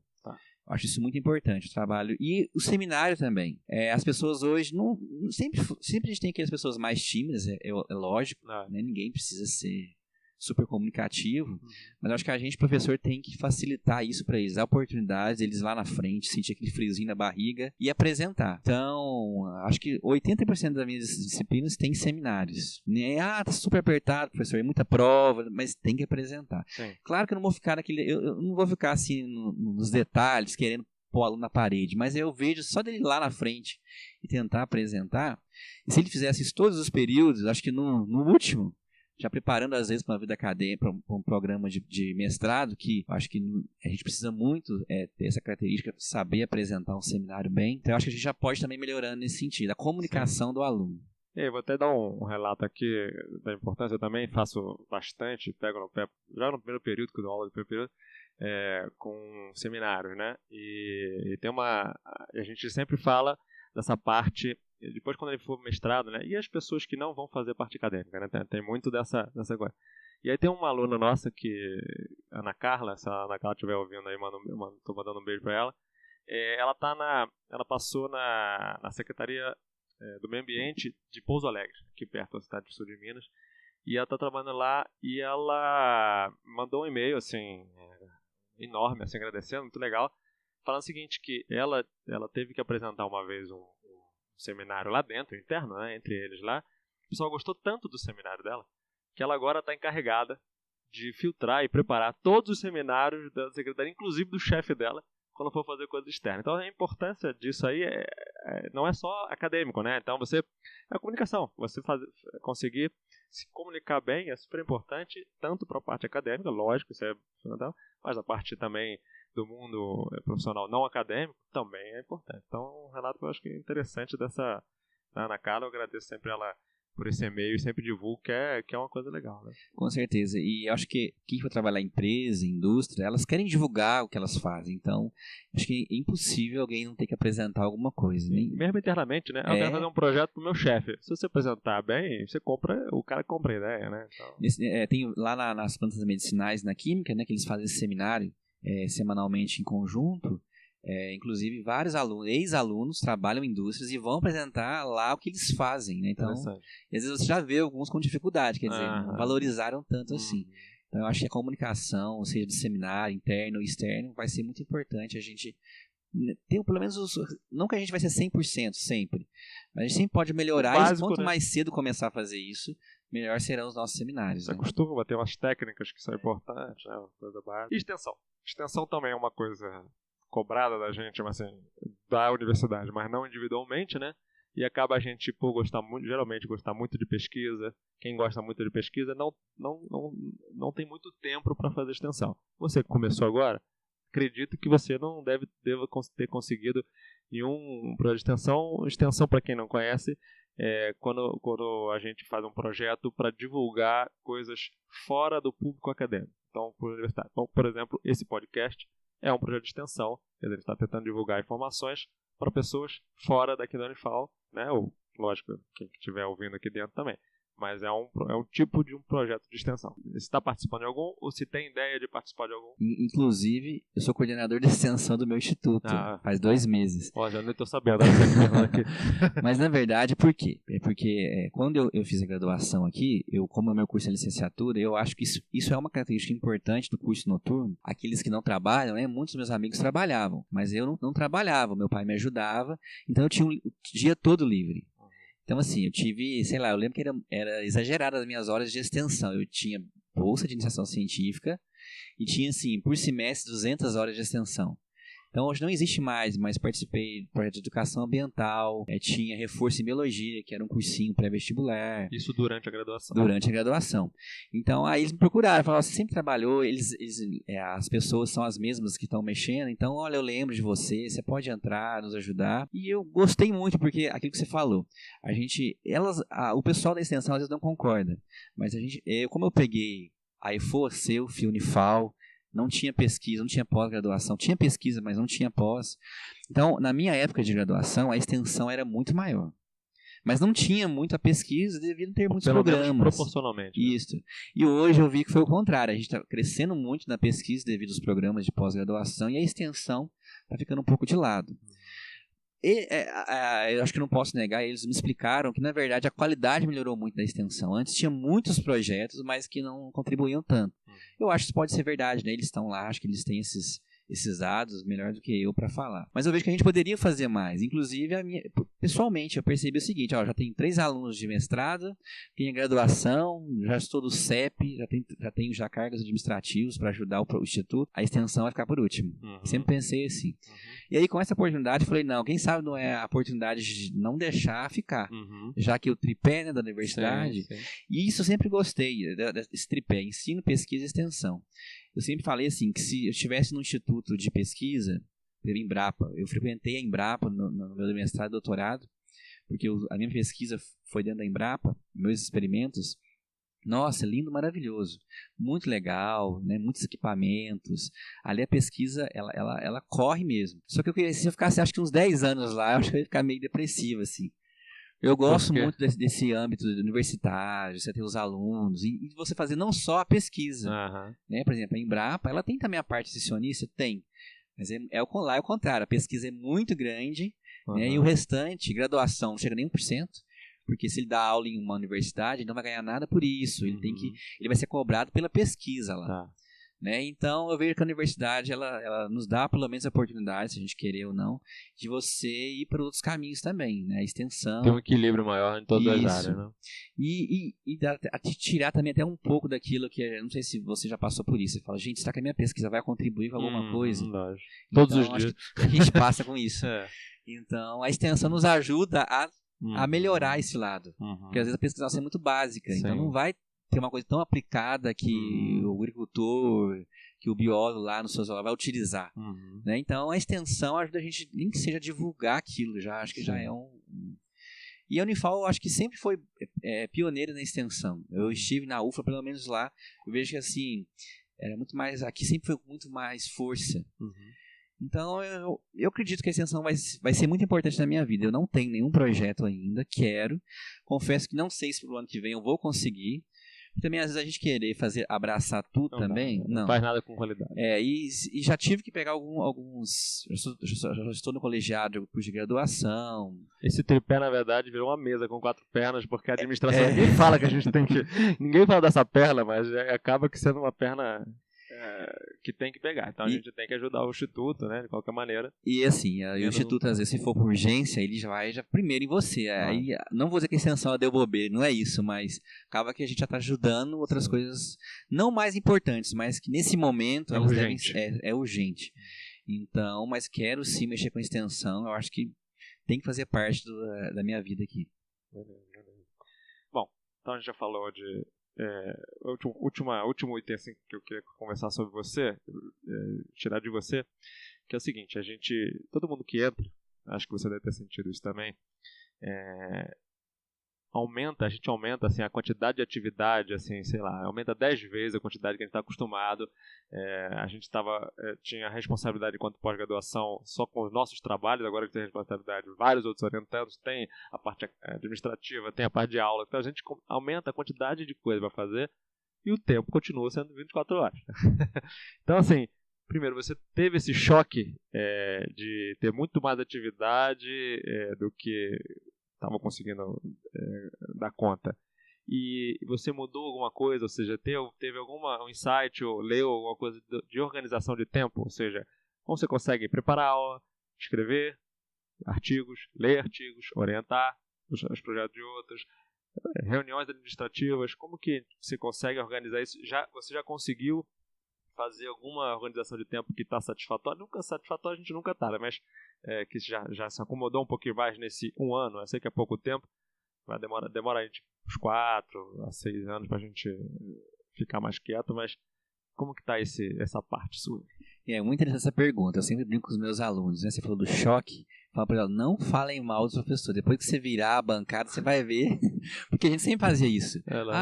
Eu acho isso muito importante, o trabalho. E o seminário também. As pessoas hoje, sempre a gente tem aquelas pessoas mais tímidas, é lógico, né? Ninguém precisa ser super comunicativo, mas eu acho que a gente, professor, tem que facilitar isso para eles, dar oportunidades, eles lá na frente, sentir aquele friozinho na barriga e apresentar. Então, acho que 80% das minhas disciplinas tem seminários. Tá super apertado, professor, é muita prova, mas tem que apresentar. Sim. Claro que eu não vou ficar eu não vou ficar assim nos detalhes, querendo pôr o aluno na parede, mas eu vejo só dele lá na frente e tentar apresentar. E se ele fizesse isso todos os períodos, acho que no último, já preparando às vezes para uma vida acadêmica, para um programa de mestrado, que acho que a gente precisa muito ter essa característica, saber apresentar um seminário bem. Então eu acho que a gente já pode também melhorando nesse sentido, a comunicação do aluno. Eu vou até dar um relato aqui da importância. Eu também faço bastante, pego no pé, já no primeiro período, que eu dou aula do primeiro período, com seminários, né? E tem a gente sempre fala dessa parte. Depois, quando ele for mestrado, né? E as pessoas que não vão fazer parte acadêmica, né? Tem muito dessa coisa. E aí tem uma aluna nossa Ana Carla, se a Ana Carla estiver ouvindo aí, tô mandando um beijo pra ela. Ela passou na Secretaria do Meio Ambiente de Pouso Alegre, aqui perto da cidade do sul de Minas. E ela tá trabalhando lá e ela mandou um e-mail, assim, enorme, assim, agradecendo, muito legal, falando o seguinte, que ela teve que apresentar uma vez um seminário lá dentro, interno, né, entre eles lá. O pessoal gostou tanto do seminário dela que ela agora está encarregada de filtrar e preparar todos os seminários da secretaria, inclusive do chefe dela, quando for fazer coisa externa. Então a importância disso aí não é só acadêmico, né? Então a comunicação, você conseguir se comunicar bem é super importante, tanto para a parte acadêmica, lógico, isso é fundamental, mas a parte também do mundo profissional não acadêmico também é importante. Então, um relato que eu acho que é interessante da Ana Carla. Eu agradeço sempre ela por esse e-mail e sempre divulgo, que é uma coisa legal, né? Com certeza. E acho que quem for trabalhar em empresa, em indústria, elas querem divulgar o que elas fazem. Então, acho que é impossível alguém não ter que apresentar alguma coisa. Né? Mesmo internamente, né? Eu quero fazer um projeto pro meu chefe. Se você apresentar bem, o cara compra a ideia, né? Então... tem lá nas plantas medicinais, na química, né, que eles fazem esse seminário semanalmente em conjunto. Inclusive vários ex-alunos trabalham em indústrias e vão apresentar lá o que eles fazem, né? Então, às vezes você já vê alguns com dificuldade, quer dizer, não valorizaram tanto assim. Então, eu acho que a comunicação, seja de seminário, interno ou externo, vai ser muito importante a gente ter, pelo menos, não que a gente vai ser 100% sempre, mas a gente sempre pode melhorar, básico, e quanto mais cedo começar a fazer isso, melhor serão os nossos seminários. Você costuma ter umas técnicas que são importantes, né? Uma coisa básica. E extensão. Extensão também é uma coisa cobrada da gente, mas assim, da universidade, mas não individualmente, né? E acaba a gente, geralmente gostar muito de pesquisa. Quem gosta muito de pesquisa não tem muito tempo para fazer extensão. Você que começou agora, acredito que você não deva ter conseguido nenhum projeto de extensão. Extensão, para quem não conhece, quando a gente faz um projeto para divulgar coisas fora do público acadêmico. Então, por exemplo, esse podcast é um projeto de extensão, quer dizer, ele está tentando divulgar informações para pessoas fora daqui da Unifal, né? Ou, lógico, quem estiver ouvindo aqui dentro também. Mas é um tipo de um projeto de extensão. Você está participando de algum, ou se tem ideia de participar de algum? Inclusive, eu sou coordenador de extensão do meu instituto, faz 2 meses. Já não estou sabendo. Mas, na verdade, por quê? É porque quando eu fiz a graduação aqui, como o meu curso é licenciatura, eu acho que isso é uma característica importante do curso noturno. Aqueles que não trabalham, né? Muitos dos meus amigos trabalhavam, mas eu não trabalhava, meu pai me ajudava, então eu tinha o dia todo livre. Então, assim, eu tive, eu lembro que era exagerada as minhas horas de extensão. Eu tinha bolsa de iniciação científica e tinha, assim, por semestre, 200 horas de extensão. Então, hoje não existe mais, mas participei do projeto de educação ambiental, tinha reforço em biologia, que era um cursinho pré-vestibular. Isso durante a graduação? Durante a graduação. Então, aí eles me procuraram, falaram, você sempre trabalhou, as pessoas são as mesmas que estão mexendo, então, olha, eu lembro de você pode entrar, nos ajudar. E eu gostei muito, porque aquilo que você falou, o pessoal da extensão às vezes não concorda, mas como eu peguei a EFO, CEUF, Unifal, não tinha pesquisa, não tinha pós-graduação. Tinha pesquisa, mas não tinha pós. Então, na minha época de graduação, a extensão era muito maior. Mas não tinha muita pesquisa devido a ter muitos programas. Proporcionalmente. Isso. Né? E hoje eu vi que foi o contrário. A gente está crescendo muito na pesquisa devido aos programas de pós-graduação e a extensão está ficando um pouco de lado. eu acho que não posso negar, eles me explicaram que, na verdade, a qualidade melhorou muito da extensão. Antes tinha muitos projetos, mas que não contribuíam tanto. Eu acho que isso pode ser verdade, né? Eles estão lá, acho que eles têm esses dados melhor do que eu para falar. Mas eu vejo que a gente poderia fazer mais. Inclusive, pessoalmente, eu percebi o seguinte, já tem 3 alunos de mestrado, tem a graduação, já estou do CEP, já tenho cargos administrativos para ajudar o Instituto. A extensão vai ficar por último. Sempre pensei assim. E aí, com essa oportunidade, eu falei, não, quem sabe não é a oportunidade de não deixar ficar. Já que o tripé, né, da universidade, sim. E isso eu sempre gostei, desse tripé, ensino, pesquisa e extensão. Eu sempre falei assim, que se eu estivesse no instituto de pesquisa, pela Embrapa, eu frequentei a Embrapa no meu mestrado e doutorado, porque a minha pesquisa foi dentro da Embrapa, meus experimentos, nossa, lindo, maravilhoso, muito legal, né, muitos equipamentos, ali a pesquisa, ela corre mesmo. Só que se eu ficasse, acho que uns 10 anos lá, eu acho que eu ia ficar meio depressivo, assim. Eu gosto muito desse âmbito universitário, você ter os alunos, e você fazer não só a pesquisa. Né? Por exemplo, a Embrapa, ela tem também a parte sessionista? Tem. Mas lá é o contrário, a pesquisa é muito grande, né? E o restante, graduação, não chega nem 1%, porque se ele dá aula em uma universidade, ele não vai ganhar nada por isso. Ele vai ser cobrado pela pesquisa lá. Né? Então, eu vejo que a universidade ela nos dá pelo menos a oportunidade, se a gente querer ou não, de você ir para outros caminhos também, né? A extensão. Tem um equilíbrio maior em todas as áreas, né? E tirar também até um pouco daquilo que, não sei se você já passou por isso, você fala, gente, será que a minha pesquisa vai contribuir com alguma coisa? Todos os dias. A gente passa com isso. Então, a extensão nos ajuda a melhorar esse lado. Porque às vezes a pesquisa é muito básica, então não vai ter uma coisa tão aplicada que o agricultor, que o biólogo lá no seu celular vai utilizar. Né? Então, a extensão ajuda a gente, nem que seja a divulgar aquilo, já acho que já é um... E a Unifal, eu acho que sempre foi pioneira na extensão. Eu estive na UFLA, pelo menos lá, eu vejo que assim, era muito mais, aqui sempre foi com muito mais força. Então, eu acredito que a extensão vai ser muito importante na minha vida. Eu não tenho nenhum projeto ainda, confesso que não sei se pro ano que vem eu vou conseguir. Também, às vezes, a gente querer abraçar tudo também. Não faz nada com qualidade. E já tive que pegar alguns... Já estou no colegiado, curso de graduação. Esse tripé, na verdade, virou uma mesa com 4 pernas, porque a administração... Ninguém fala que a gente tem que... Ninguém fala dessa perna, mas acaba que sendo uma perna... que tem que pegar. Então a gente tem que ajudar o Instituto, né, de qualquer maneira. E assim, o Instituto, às vezes, se for por urgência, ele já vai primeiro em você. Aí, não vou dizer que a extensão deu bobeira, não é isso, mas acaba que a gente já está ajudando outras coisas não mais importantes, mas que nesse momento é urgente. É urgente. Então, mas quero sim mexer com extensão, eu acho que tem que fazer parte da minha vida aqui. Beleza. Bom, então a gente já falou de último item assim, que eu queria conversar sobre você, tirar de você, que é o seguinte, todo mundo que entra, acho que você deve ter sentido isso também, a gente aumenta assim, a quantidade de atividade, assim, sei lá, aumenta 10 vezes a quantidade que a gente está acostumado. A gente tinha responsabilidade enquanto pós-graduação só com os nossos trabalhos, agora que tem responsabilidade vários outros orientandos, tem a parte administrativa, tem a parte de aula, então a gente aumenta a quantidade de coisa para fazer e o tempo continua sendo 24 horas. Então, assim, primeiro, você teve esse choque de ter muito mais atividade do que estava conseguindo dar conta. E você mudou alguma coisa, ou seja, teve um insight ou leu alguma coisa de organização de tempo, ou seja, como você consegue preparar aula, escrever artigos, ler artigos, orientar os projetos de outros, reuniões administrativas, como que você consegue organizar isso? Você já conseguiu fazer alguma organização de tempo que está satisfatória? Nunca satisfatória a gente nunca está, né? Mas que já se acomodou um pouquinho mais nesse 1 ano, eu sei que é pouco tempo, mas demora a gente uns 4 a 6 anos para a gente ficar mais quieto, mas como que está essa parte sua? É muito interessante essa pergunta, eu sempre brinco com os meus alunos, né? Você falou do choque, fala para eles, não falem mal dos professores, depois que você virar a bancada, você vai ver, porque a gente sempre fazia isso.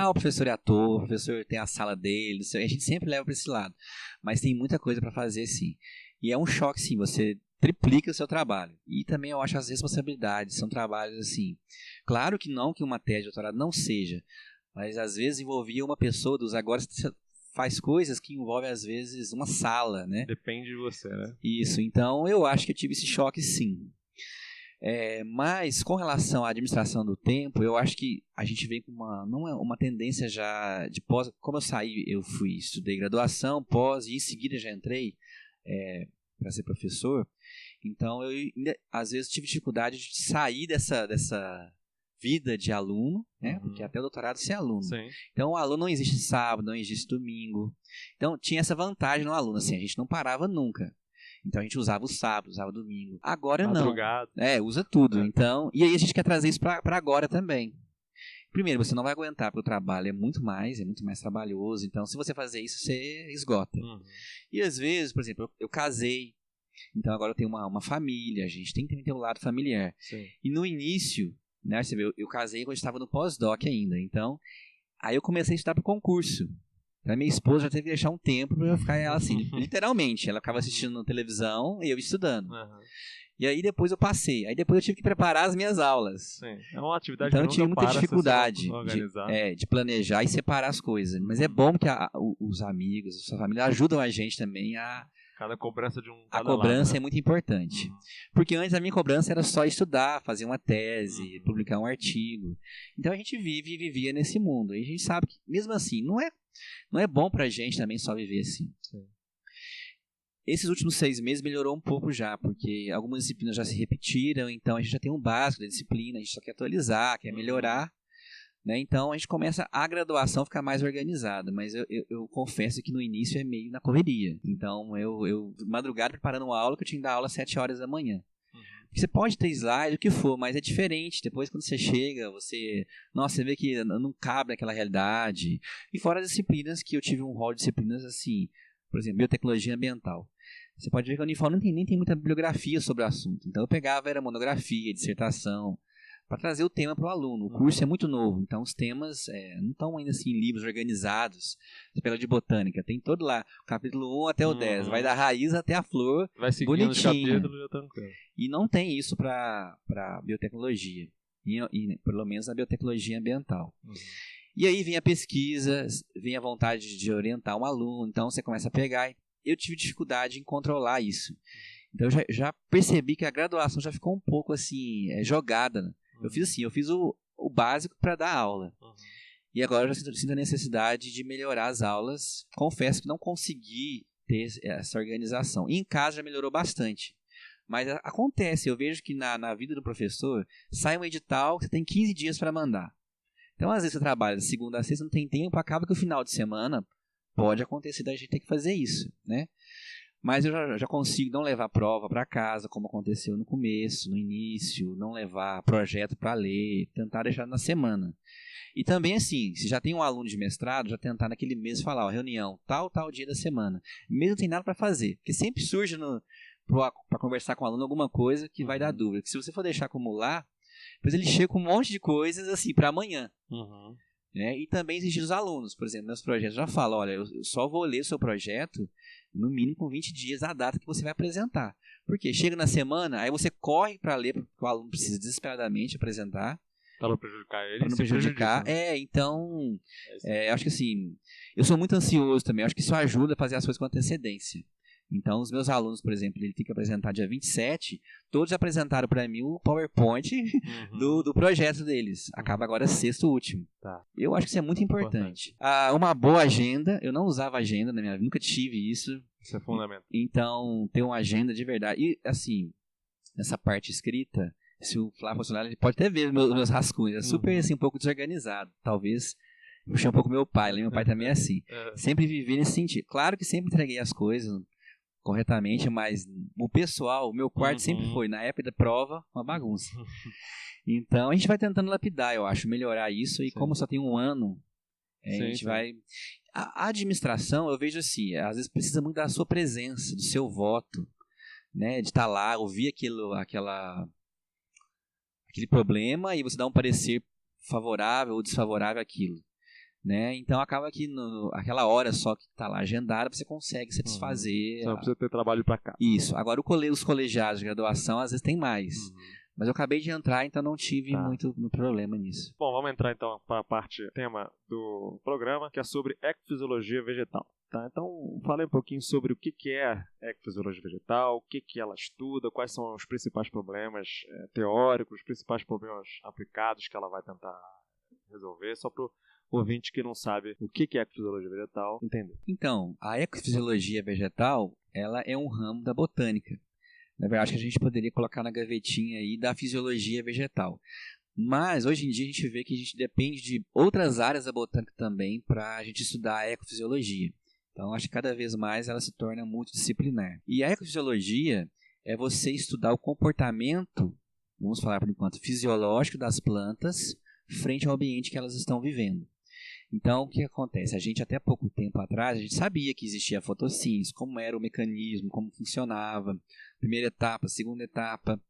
O professor é ator, o professor tem a sala dele, a gente sempre leva para esse lado, mas tem muita coisa para fazer sim, e é um choque sim, você triplica o seu trabalho, e também eu acho as responsabilidades, são trabalhos assim, claro que não que uma tese de doutorado não seja, mas às vezes envolvia uma pessoa, agora você faz coisas que envolvem às vezes uma sala, né? Depende de você, né? Isso, então eu acho que eu tive esse choque sim. Mas com relação à administração do tempo, eu acho que a gente vem com não é uma tendência já de pós. Como eu estudei graduação, pós, e em seguida já entrei para ser professor. Então eu às vezes tive dificuldade de sair dessa vida de aluno, né? Porque até o doutorado você é aluno. Sim. Então o aluno não existe sábado, não existe domingo. Então tinha essa vantagem no aluno, assim, a gente não parava nunca. Então a gente usava o sábado, usava o domingo. Agora madrugada. Não. Usa tudo. Então, e aí a gente quer trazer isso para agora também. Primeiro, você não vai aguentar, porque o trabalho é muito mais trabalhoso. Então, se você fazer isso, você esgota. E às vezes, por exemplo, eu casei. Então agora eu tenho uma família, a gente tem que ter um lado familiar. Sim. E no início, né, você vê, eu casei quando eu estava no pós-doc ainda. Então, aí eu comecei a estudar para o concurso. A minha esposa já teve que deixar um tempo para eu ficar ela assim, literalmente. Ela ficava assistindo televisão e eu estudando. E aí depois eu passei. Aí depois eu tive que preparar as minhas aulas. Sim. É uma atividade então que eu tive muita dificuldade de planejar e separar as coisas. Mas é bom que os amigos, a sua família ajudam a gente também a... Cada cobrança de a cobrança lado, né? É muito importante. Porque antes a minha cobrança era só estudar, fazer uma tese, publicar um artigo. Então a gente vivia nesse mundo. E a gente sabe que, mesmo assim, não é bom pra gente também só viver assim. Sim. Esses últimos 6 meses melhorou um pouco já, porque algumas disciplinas já se repetiram, então a gente já tem um básico da disciplina, a gente só quer atualizar, quer melhorar. Né? Então a gente começa a graduação a ficar mais organizada, mas eu confesso que no início é meio na correria. Então eu madrugada preparando uma aula que eu tinha que dar aula às 7 horas da manhã. Você pode ter slide, o que for, mas é diferente. Depois quando você chega, você vê que não cabe naquela realidade. E fora as disciplinas, que eu tive um rol de disciplinas assim, por exemplo, biotecnologia ambiental. Você pode ver que a Unifal nem tem muita bibliografia sobre o assunto. Então eu pegava, era monografia, dissertação, para trazer o tema para o aluno. O curso é muito novo, então os temas não estão ainda assim em livros organizados. Você pega de botânica, tem todo lá, capítulo 1 até o 10, vai da raiz até a flor, vai seguindo os capítulos, já tranquilo. E não tem isso para biotecnologia, e pelo menos na biotecnologia ambiental. E aí vem a pesquisa, vem a vontade de orientar um aluno, então você começa a pegar. Eu tive dificuldade em controlar isso. Então eu já percebi que a graduação já ficou um pouco assim, jogada, né? Eu fiz o básico para dar aula. E agora eu já sinto a necessidade de melhorar as aulas. Confesso que não consegui ter essa organização. E em casa já melhorou bastante. Mas acontece, eu vejo que na vida do professor, sai um edital que você tem 15 dias para mandar. Então, às vezes você trabalha de segunda a sexta, não tem tempo, acaba que o final de semana pode acontecer da gente ter que fazer isso, né? Mas eu já consigo não levar prova para casa, como aconteceu no começo, no início, não levar projeto para ler, tentar deixar na semana. E também assim, se já tem um aluno de mestrado, já tentar naquele mês falar, reunião, tal dia da semana. Mesmo não tem nada para fazer, porque sempre surge para conversar com o aluno alguma coisa que vai dar dúvida. Que se você for deixar acumular, depois ele chega com um monte de coisas assim para amanhã. Né? E também exigir os alunos, por exemplo, meus projetos já falam, olha, eu só vou ler o seu projeto no mínimo com 20 dias a data que você vai apresentar. Porque chega na semana, aí você corre para ler, porque o aluno precisa desesperadamente apresentar. Para não prejudicar ele. Para não prejudicar. Então, eu acho que assim, eu sou muito ansioso também, eu acho que isso ajuda a fazer as coisas com antecedência. Então, os meus alunos, por exemplo, ele tem que apresentar dia 27, todos apresentaram para mim o PowerPoint do projeto deles. Acaba agora sexto último. Tá. Eu acho que isso é muito importante. Uma boa agenda, eu não usava agenda na minha vida, nunca tive isso. Isso é fundamental. Então, ter uma agenda de verdade. E, assim, nessa parte escrita, se o Flávio Bolsonaro, ele pode até ver meus rascunhos, é super, assim, um pouco desorganizado. Talvez puxei um pouco meu pai, meu pai também é assim. Sempre vivi nesse sentido. Claro que sempre entreguei as coisas corretamente, mas o pessoal, o meu quarto sempre foi, na época da prova, uma bagunça. Então, a gente vai tentando lapidar, eu acho, melhorar isso, e como só tem um ano, a gente vai... A administração, eu vejo assim, às vezes precisa muito da sua presença, do seu voto, né, de estar lá, ouvir aquele problema, e você dar um parecer favorável ou desfavorável àquilo. Né? Então acaba que aquela hora só que está lá agendada você consegue satisfazer. Só precisa ter trabalho para cá. Isso. Agora os colegiados de graduação às vezes tem mais. Mas eu acabei de entrar, então não tive muito problema nisso. Bom, vamos entrar então para a tema do programa, que é sobre ecofisiologia vegetal. Tá, então fala um pouquinho sobre o que é a ecofisiologia vegetal, o que ela estuda, quais são os principais problemas teóricos, os principais problemas aplicados que ela vai tentar resolver, só para o ouvinte que não sabe o que é ecofisiologia vegetal entender. Então, a ecofisiologia vegetal, ela é um ramo da botânica. Na verdade, acho que a gente poderia colocar na gavetinha aí da fisiologia vegetal. Mas, hoje em dia, a gente vê que a gente depende de outras áreas da botânica também para a gente estudar a ecofisiologia. Então, acho que cada vez mais ela se torna multidisciplinar. E a ecofisiologia é você estudar o comportamento, vamos falar por enquanto, fisiológico das plantas frente ao ambiente que elas estão vivendo. Então, o que acontece? A gente, até pouco tempo atrás, a gente sabia que existia a fotossíntese, como era o mecanismo, como funcionava, primeira etapa, segunda etapa.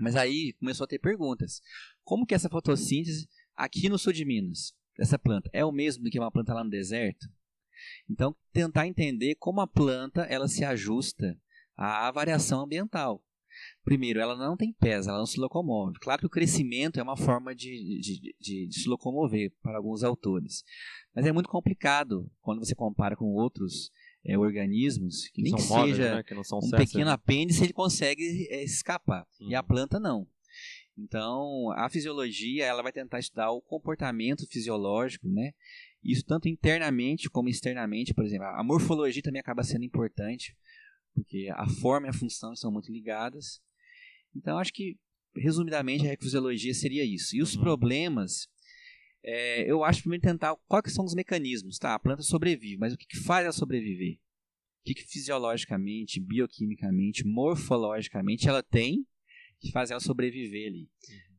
Mas aí começou a ter perguntas. Como que essa fotossíntese, aqui no sul de Minas, essa planta, é o mesmo do que uma planta lá no deserto? Então, tentar entender como a planta ela se ajusta à variação ambiental. Primeiro, ela não tem pés, ela não se locomove. Claro que o crescimento é uma forma de se locomover para alguns autores. Mas é muito complicado quando você compara com outros organismos, que nem que móveis, seja né? Que não são pequeno apêndice, ele consegue escapar. E a planta não. Então, a fisiologia ela vai tentar estudar o comportamento fisiológico, né? Isso tanto internamente como externamente. Por exemplo, a morfologia também acaba sendo importante, porque a forma e a função são muito ligadas. Então, acho que, resumidamente, a ecofisiologia seria isso. E os problemas, eu acho, primeiro tentar quais são os mecanismos. Tá, a planta sobrevive, mas o que faz ela sobreviver? O que fisiologicamente, bioquimicamente, morfologicamente ela tem que faz ela sobreviver ali?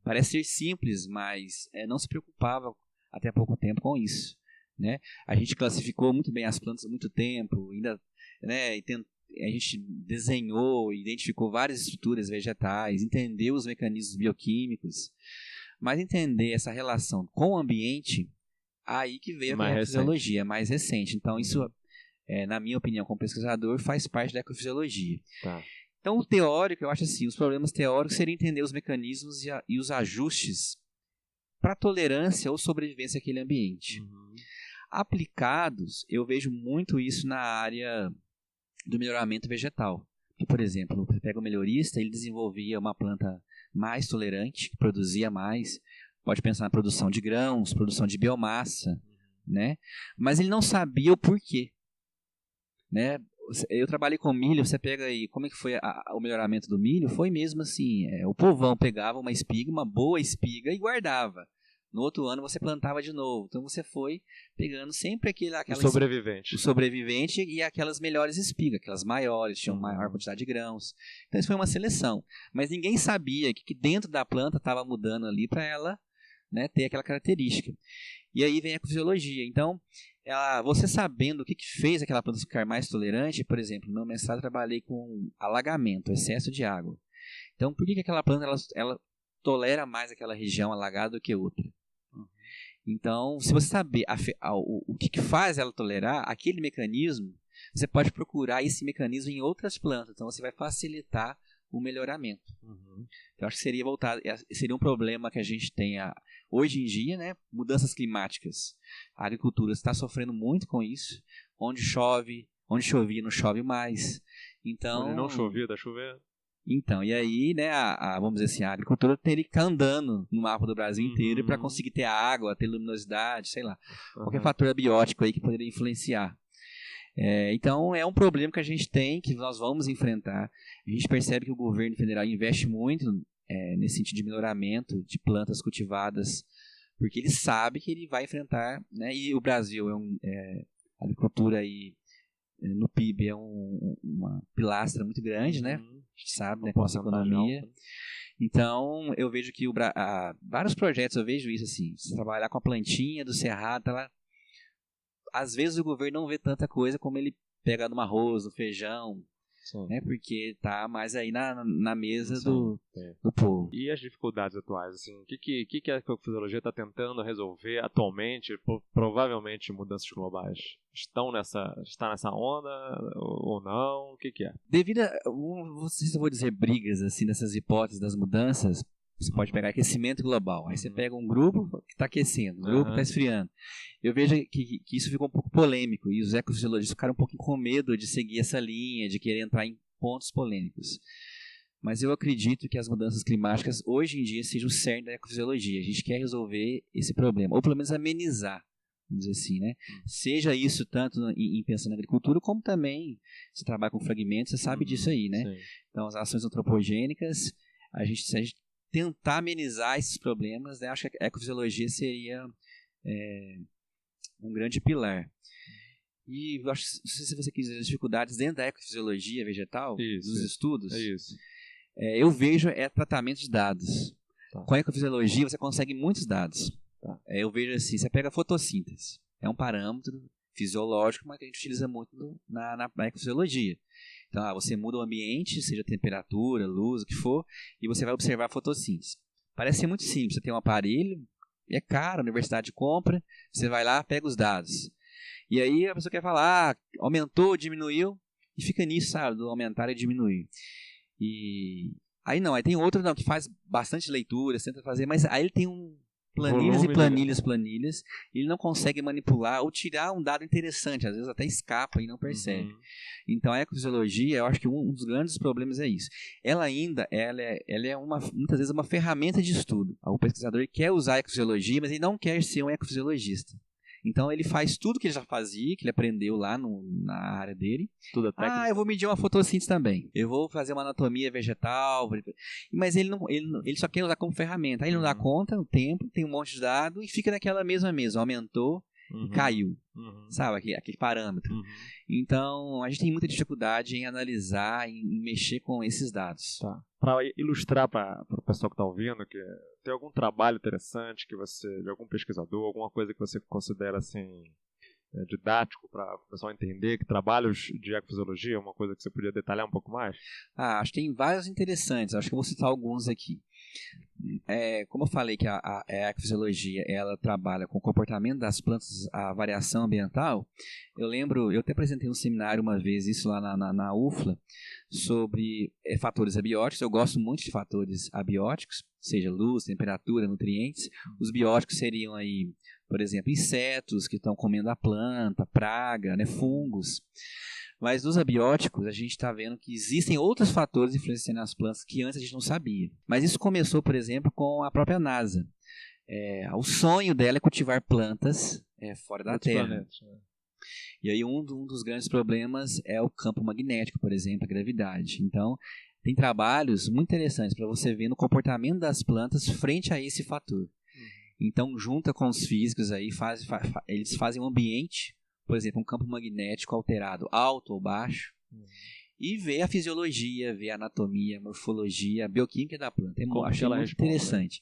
Parece ser simples, mas não se preocupava até pouco tempo com isso, né? A gente classificou muito bem as plantas há muito tempo, ainda, né, a gente desenhou, identificou várias estruturas vegetais, entendeu os mecanismos bioquímicos, mas entender essa relação com o ambiente, aí que veio a ecofisiologia, mais recente. Então, isso, na minha opinião, como pesquisador, faz parte da ecofisiologia. Tá. Então, o teórico, eu acho assim, os problemas teóricos seriam entender os mecanismos e os ajustes para tolerância ou sobrevivência àquele ambiente. Aplicados, eu vejo muito isso na área do melhoramento vegetal. Por exemplo, você pega o melhorista, ele desenvolvia uma planta mais tolerante, que produzia mais. Pode pensar na produção de grãos, produção de biomassa, né? Mas ele não sabia o porquê, né? Eu trabalhei com milho, você pega aí, como é que foi o melhoramento do milho? Foi mesmo assim, o povão pegava uma espiga, uma boa espiga, e guardava. No outro ano você plantava de novo. Então você foi pegando sempre o sobrevivente e aquelas melhores espigas, aquelas maiores, tinham maior quantidade de grãos. Então isso foi uma seleção. Mas ninguém sabia que dentro da planta estava mudando ali para ela, né, ter aquela característica. E aí vem a ecofisiologia. Então, você sabendo o que fez aquela planta ficar mais tolerante, por exemplo, no meu mestrado eu trabalhei com alagamento, excesso de água. Então, por que aquela planta ela tolera mais aquela região alagada do que outra? Então, se você saber o que faz ela tolerar, aquele mecanismo, você pode procurar esse mecanismo em outras plantas. Então, você vai facilitar o melhoramento. Eu acho que seria um problema que a gente tem hoje em dia, né? Mudanças climáticas. A agricultura está sofrendo muito com isso. Onde chovia, não chove mais. Então, onde não chovia, está chovendo. Então, e aí, né, vamos dizer assim, a agricultura teria que ficar andando no mapa do Brasil inteiro para conseguir ter água, ter luminosidade, sei lá. Qualquer fator abiótico aí que poderia influenciar. Então, é um problema que a gente tem, que nós vamos enfrentar. A gente percebe que o governo federal investe muito nesse sentido de melhoramento de plantas cultivadas, porque ele sabe que ele vai enfrentar, né, e o Brasil a agricultura aí, no PIB é uma pilastra muito grande, né? A gente sabe, né, com a nossa economia. Então, eu vejo que vários projetos, eu vejo isso assim, se trabalhar com a plantinha do cerrado, tá lá. Às vezes o governo não vê tanta coisa como ele pega no arroz, no feijão, né? Porque tá mais aí na mesa do povo. E as dificuldades atuais, assim, o que a ecofisiologia está tentando resolver atualmente? Provavelmente mudanças globais está nessa onda ou não? O que é? Devido a, não sei se eu vou dizer brigas assim nessas hipóteses das mudanças, Você pode pegar aquecimento global. Aí você pega um grupo que está aquecendo, um grupo que está esfriando. Eu vejo que isso ficou um pouco polêmico e os ecofisiologistas ficaram um pouquinho com medo de seguir essa linha, de querer entrar em pontos polêmicos. Mas eu acredito que as mudanças climáticas hoje em dia sejam o cerne da ecofisiologia. A gente quer resolver esse problema, ou pelo menos amenizar, vamos dizer assim, né? Seja isso tanto em pensando na agricultura, como também se trabalha com fragmentos, você sabe disso aí, né? Sim. Então, as ações antropogênicas, se a gente tentar amenizar esses problemas, né, acho que a ecofisiologia seria um grande pilar. E eu acho que, se você quiser as dificuldades dentro da ecofisiologia vegetal, dos estudos, eu vejo tratamento de dados. Tá. Com a ecofisiologia você consegue muitos dados. Tá. Eu vejo assim, você pega a fotossíntese, é um parâmetro fisiológico, mas que a gente utiliza muito na ecofisiologia. Então, você muda o ambiente, seja temperatura, luz, o que for, e você vai observar a fotossíntese. Parece ser muito simples, você tem um aparelho, é caro, a universidade compra, você vai lá, pega os dados. E aí a pessoa quer falar, aumentou, diminuiu, e fica nisso, sabe, do aumentar e diminuir. E aí não, aí tem outro não, que faz bastante leitura, tenta fazer, mas aí ele tem planilhas e planilhas, e ele não consegue manipular ou tirar um dado interessante, às vezes até escapa e não percebe. Então a ecofisiologia, eu acho que um dos grandes problemas é isso. Ela é muitas vezes uma ferramenta de estudo. O pesquisador quer usar a ecofisiologia, mas ele não quer ser um ecofisiologista. Então ele faz tudo que ele já fazia, que ele aprendeu lá na área dele. Tudo eu vou medir uma fotossíntese também. Eu vou fazer uma anatomia vegetal. Mas ele só quer usar como ferramenta. Aí ele não dá conta, o tempo, tem um monte de dado e fica naquela mesma mesa. Aumentou e caiu. Sabe, aquele parâmetro. Então a gente tem muita dificuldade em analisar, em mexer com esses dados. Tá. Para ilustrar para o pessoal que está ouvindo, que tem algum trabalho interessante de algum pesquisador, alguma coisa que você considera assim didático para o pessoal entender, que trabalhos de ecofisiologia, uma coisa que você podia detalhar um pouco mais? Acho que tem vários interessantes, acho que eu vou citar alguns aqui. Como eu falei que a ecofisiologia ela trabalha com o comportamento das plantas, a variação ambiental, eu até apresentei um seminário uma vez, isso lá na UFLA, sobre fatores abióticos. Eu gosto muito de fatores abióticos, seja luz, temperatura, nutrientes. Os bióticos seriam aí, por exemplo, insetos que estão comendo a planta, praga, né, fungos. Mas nos abióticos, a gente está vendo que existem outros fatores influenciando as plantas que antes a gente não sabia. Mas isso começou, por exemplo, com a própria NASA. O sonho dela é cultivar plantas fora da Terra. Planetas, né? E aí um dos grandes problemas é o campo magnético, por exemplo, a gravidade. Então, tem trabalhos muito interessantes para você ver no comportamento das plantas frente a esse fator. Então, junta com os físicos aí, eles fazem um ambiente, por exemplo, um campo magnético alterado, alto ou baixo, e ver a fisiologia, ver a anatomia, a morfologia, a bioquímica da planta. Eu acho muito interessante.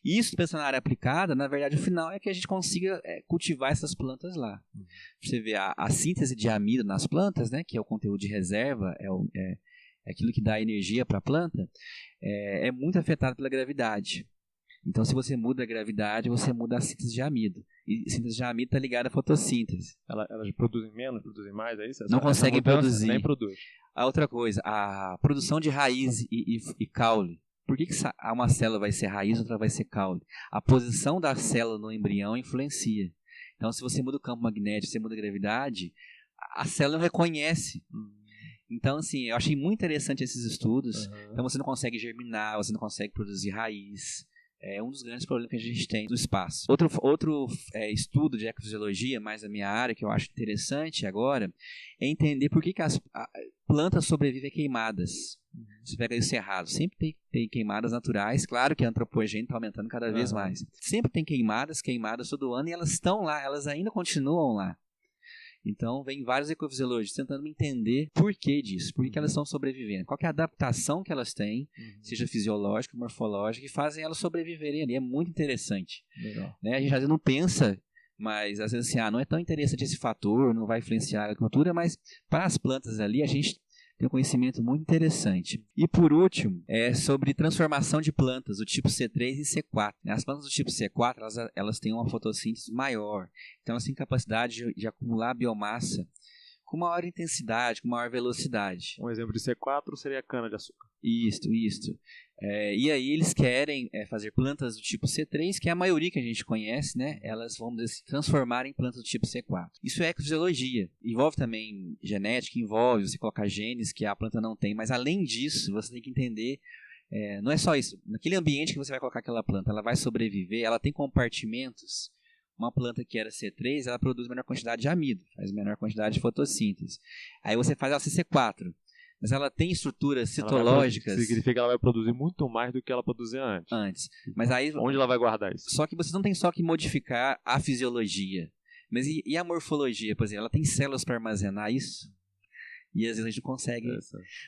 Isso, pensando na área aplicada, na verdade, o final é que a gente consiga cultivar essas plantas lá. Você vê a síntese de amido nas plantas, né, que é o conteúdo de reserva, é aquilo que dá energia para a planta, é muito afetado pela gravidade. Então, se você muda a gravidade, você muda a síntese de amido. E a síntese de amido está ligada à fotossíntese. Elas produzem menos, produzem mais, é isso? Não conseguem produzir. Nem produz. A outra coisa, a produção de raiz e caule. Por que uma célula vai ser raiz e outra vai ser caule? A posição da célula no embrião influencia. Então, se você muda o campo magnético, você muda a gravidade, a célula não reconhece. Então, assim, eu achei muito interessante esses estudos. Então, você não consegue germinar, você não consegue produzir raiz. É um dos grandes problemas que a gente tem no espaço. Outro estudo de ecofisiologia, mais da minha área, que eu acho interessante agora, é entender por que as plantas sobrevivem a queimadas. Você pega aí o cerrado, sempre tem queimadas naturais, claro que a antropogênica está aumentando cada vez mais. Sempre tem queimadas todo ano, e elas estão lá, elas ainda continuam lá. Então, vem vários ecofisiologistas tentando entender por que disso, por que elas estão sobrevivendo, qual que é a adaptação que elas têm, seja fisiológica, morfológica, que fazem elas sobreviverem ali. É muito interessante. Legal. Né? A gente às vezes não pensa, mas às vezes assim, não é tão interessante esse fator, não vai influenciar a agricultura, mas para as plantas ali a gente tem um conhecimento muito interessante. E por último, é sobre transformação de plantas do tipo C3 e C4. As plantas do tipo C4, elas têm uma fotossíntese maior. Então elas têm capacidade de acumular biomassa com maior intensidade, com maior velocidade. Um exemplo de C4 seria a cana-de-açúcar. Isso. E aí eles querem fazer plantas do tipo C3, que é a maioria que a gente conhece, né? Elas vão se transformar em plantas do tipo C4. Isso é ecofisiologia. Envolve também genética, envolve você colocar genes que a planta não tem, mas além disso, você tem que entender, não é só isso. Naquele ambiente que você vai colocar aquela planta, ela vai sobreviver, ela tem compartimentos. Uma planta que era C3, ela produz menor quantidade de amido, faz menor quantidade de fotossíntese. Aí você faz ela C4, mas ela tem estruturas citológicas. Significa que ela vai produzir muito mais do que ela produzia antes. Mas aí, onde ela vai guardar isso? Só que você não tem só que modificar a fisiologia. Mas e a morfologia, por exemplo? Ela tem células para armazenar isso? E às vezes a gente não consegue.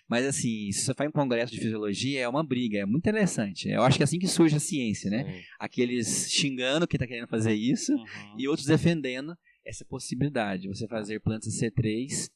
Mas assim, se você faz um congresso de fisiologia, é uma briga, é muito interessante. Eu acho que é assim que surge a ciência, né? Sim. Aqueles xingando quem está querendo fazer isso, e outros defendendo essa possibilidade de você fazer plantas C3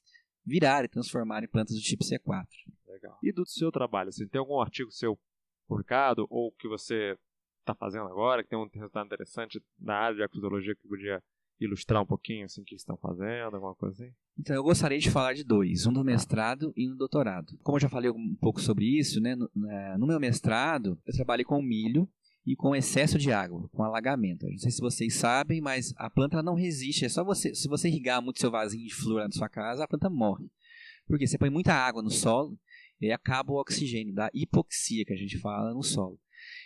virarem, transformarem em plantas do tipo C4. Legal. E do seu trabalho, assim, tem algum artigo seu publicado, ou que você está fazendo agora, que tem um resultado interessante na área de ecofisiologia que podia ilustrar um pouquinho assim, o que estão fazendo, alguma coisa assim? Então, eu gostaria de falar de dois, um do mestrado e um do doutorado. Como eu já falei um pouco sobre isso, né, no meu mestrado, eu trabalhei com milho e com excesso de água, com alagamento. Eu não sei se vocês sabem, mas a planta ela não resiste. É só se você irrigar muito seu vasinho de flor na sua casa, a planta morre. Porque você põe muita água no solo e aí acaba o oxigênio, da hipoxia que a gente fala no solo.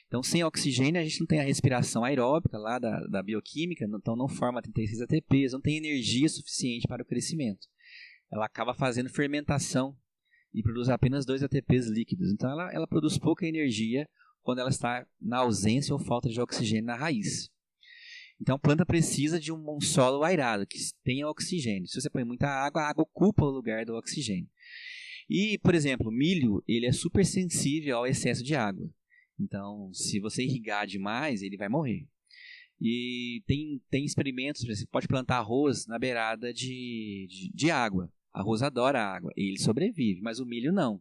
Então, sem oxigênio, a gente não tem a respiração aeróbica lá da bioquímica, então não forma 36 ATPs, não tem energia suficiente para o crescimento. Ela acaba fazendo fermentação e produz apenas 2 ATPs líquidos. Então, ela produz pouca energia quando ela está na ausência ou falta de oxigênio na raiz. Então, a planta precisa de um solo aerado, que tenha oxigênio. Se você põe muita água, a água ocupa o lugar do oxigênio. E, por exemplo, o milho ele é super sensível ao excesso de água. Então, se você irrigar demais, ele vai morrer. E tem experimentos, você pode plantar arroz na beirada de água. Arroz adora água, ele sobrevive, mas o milho não.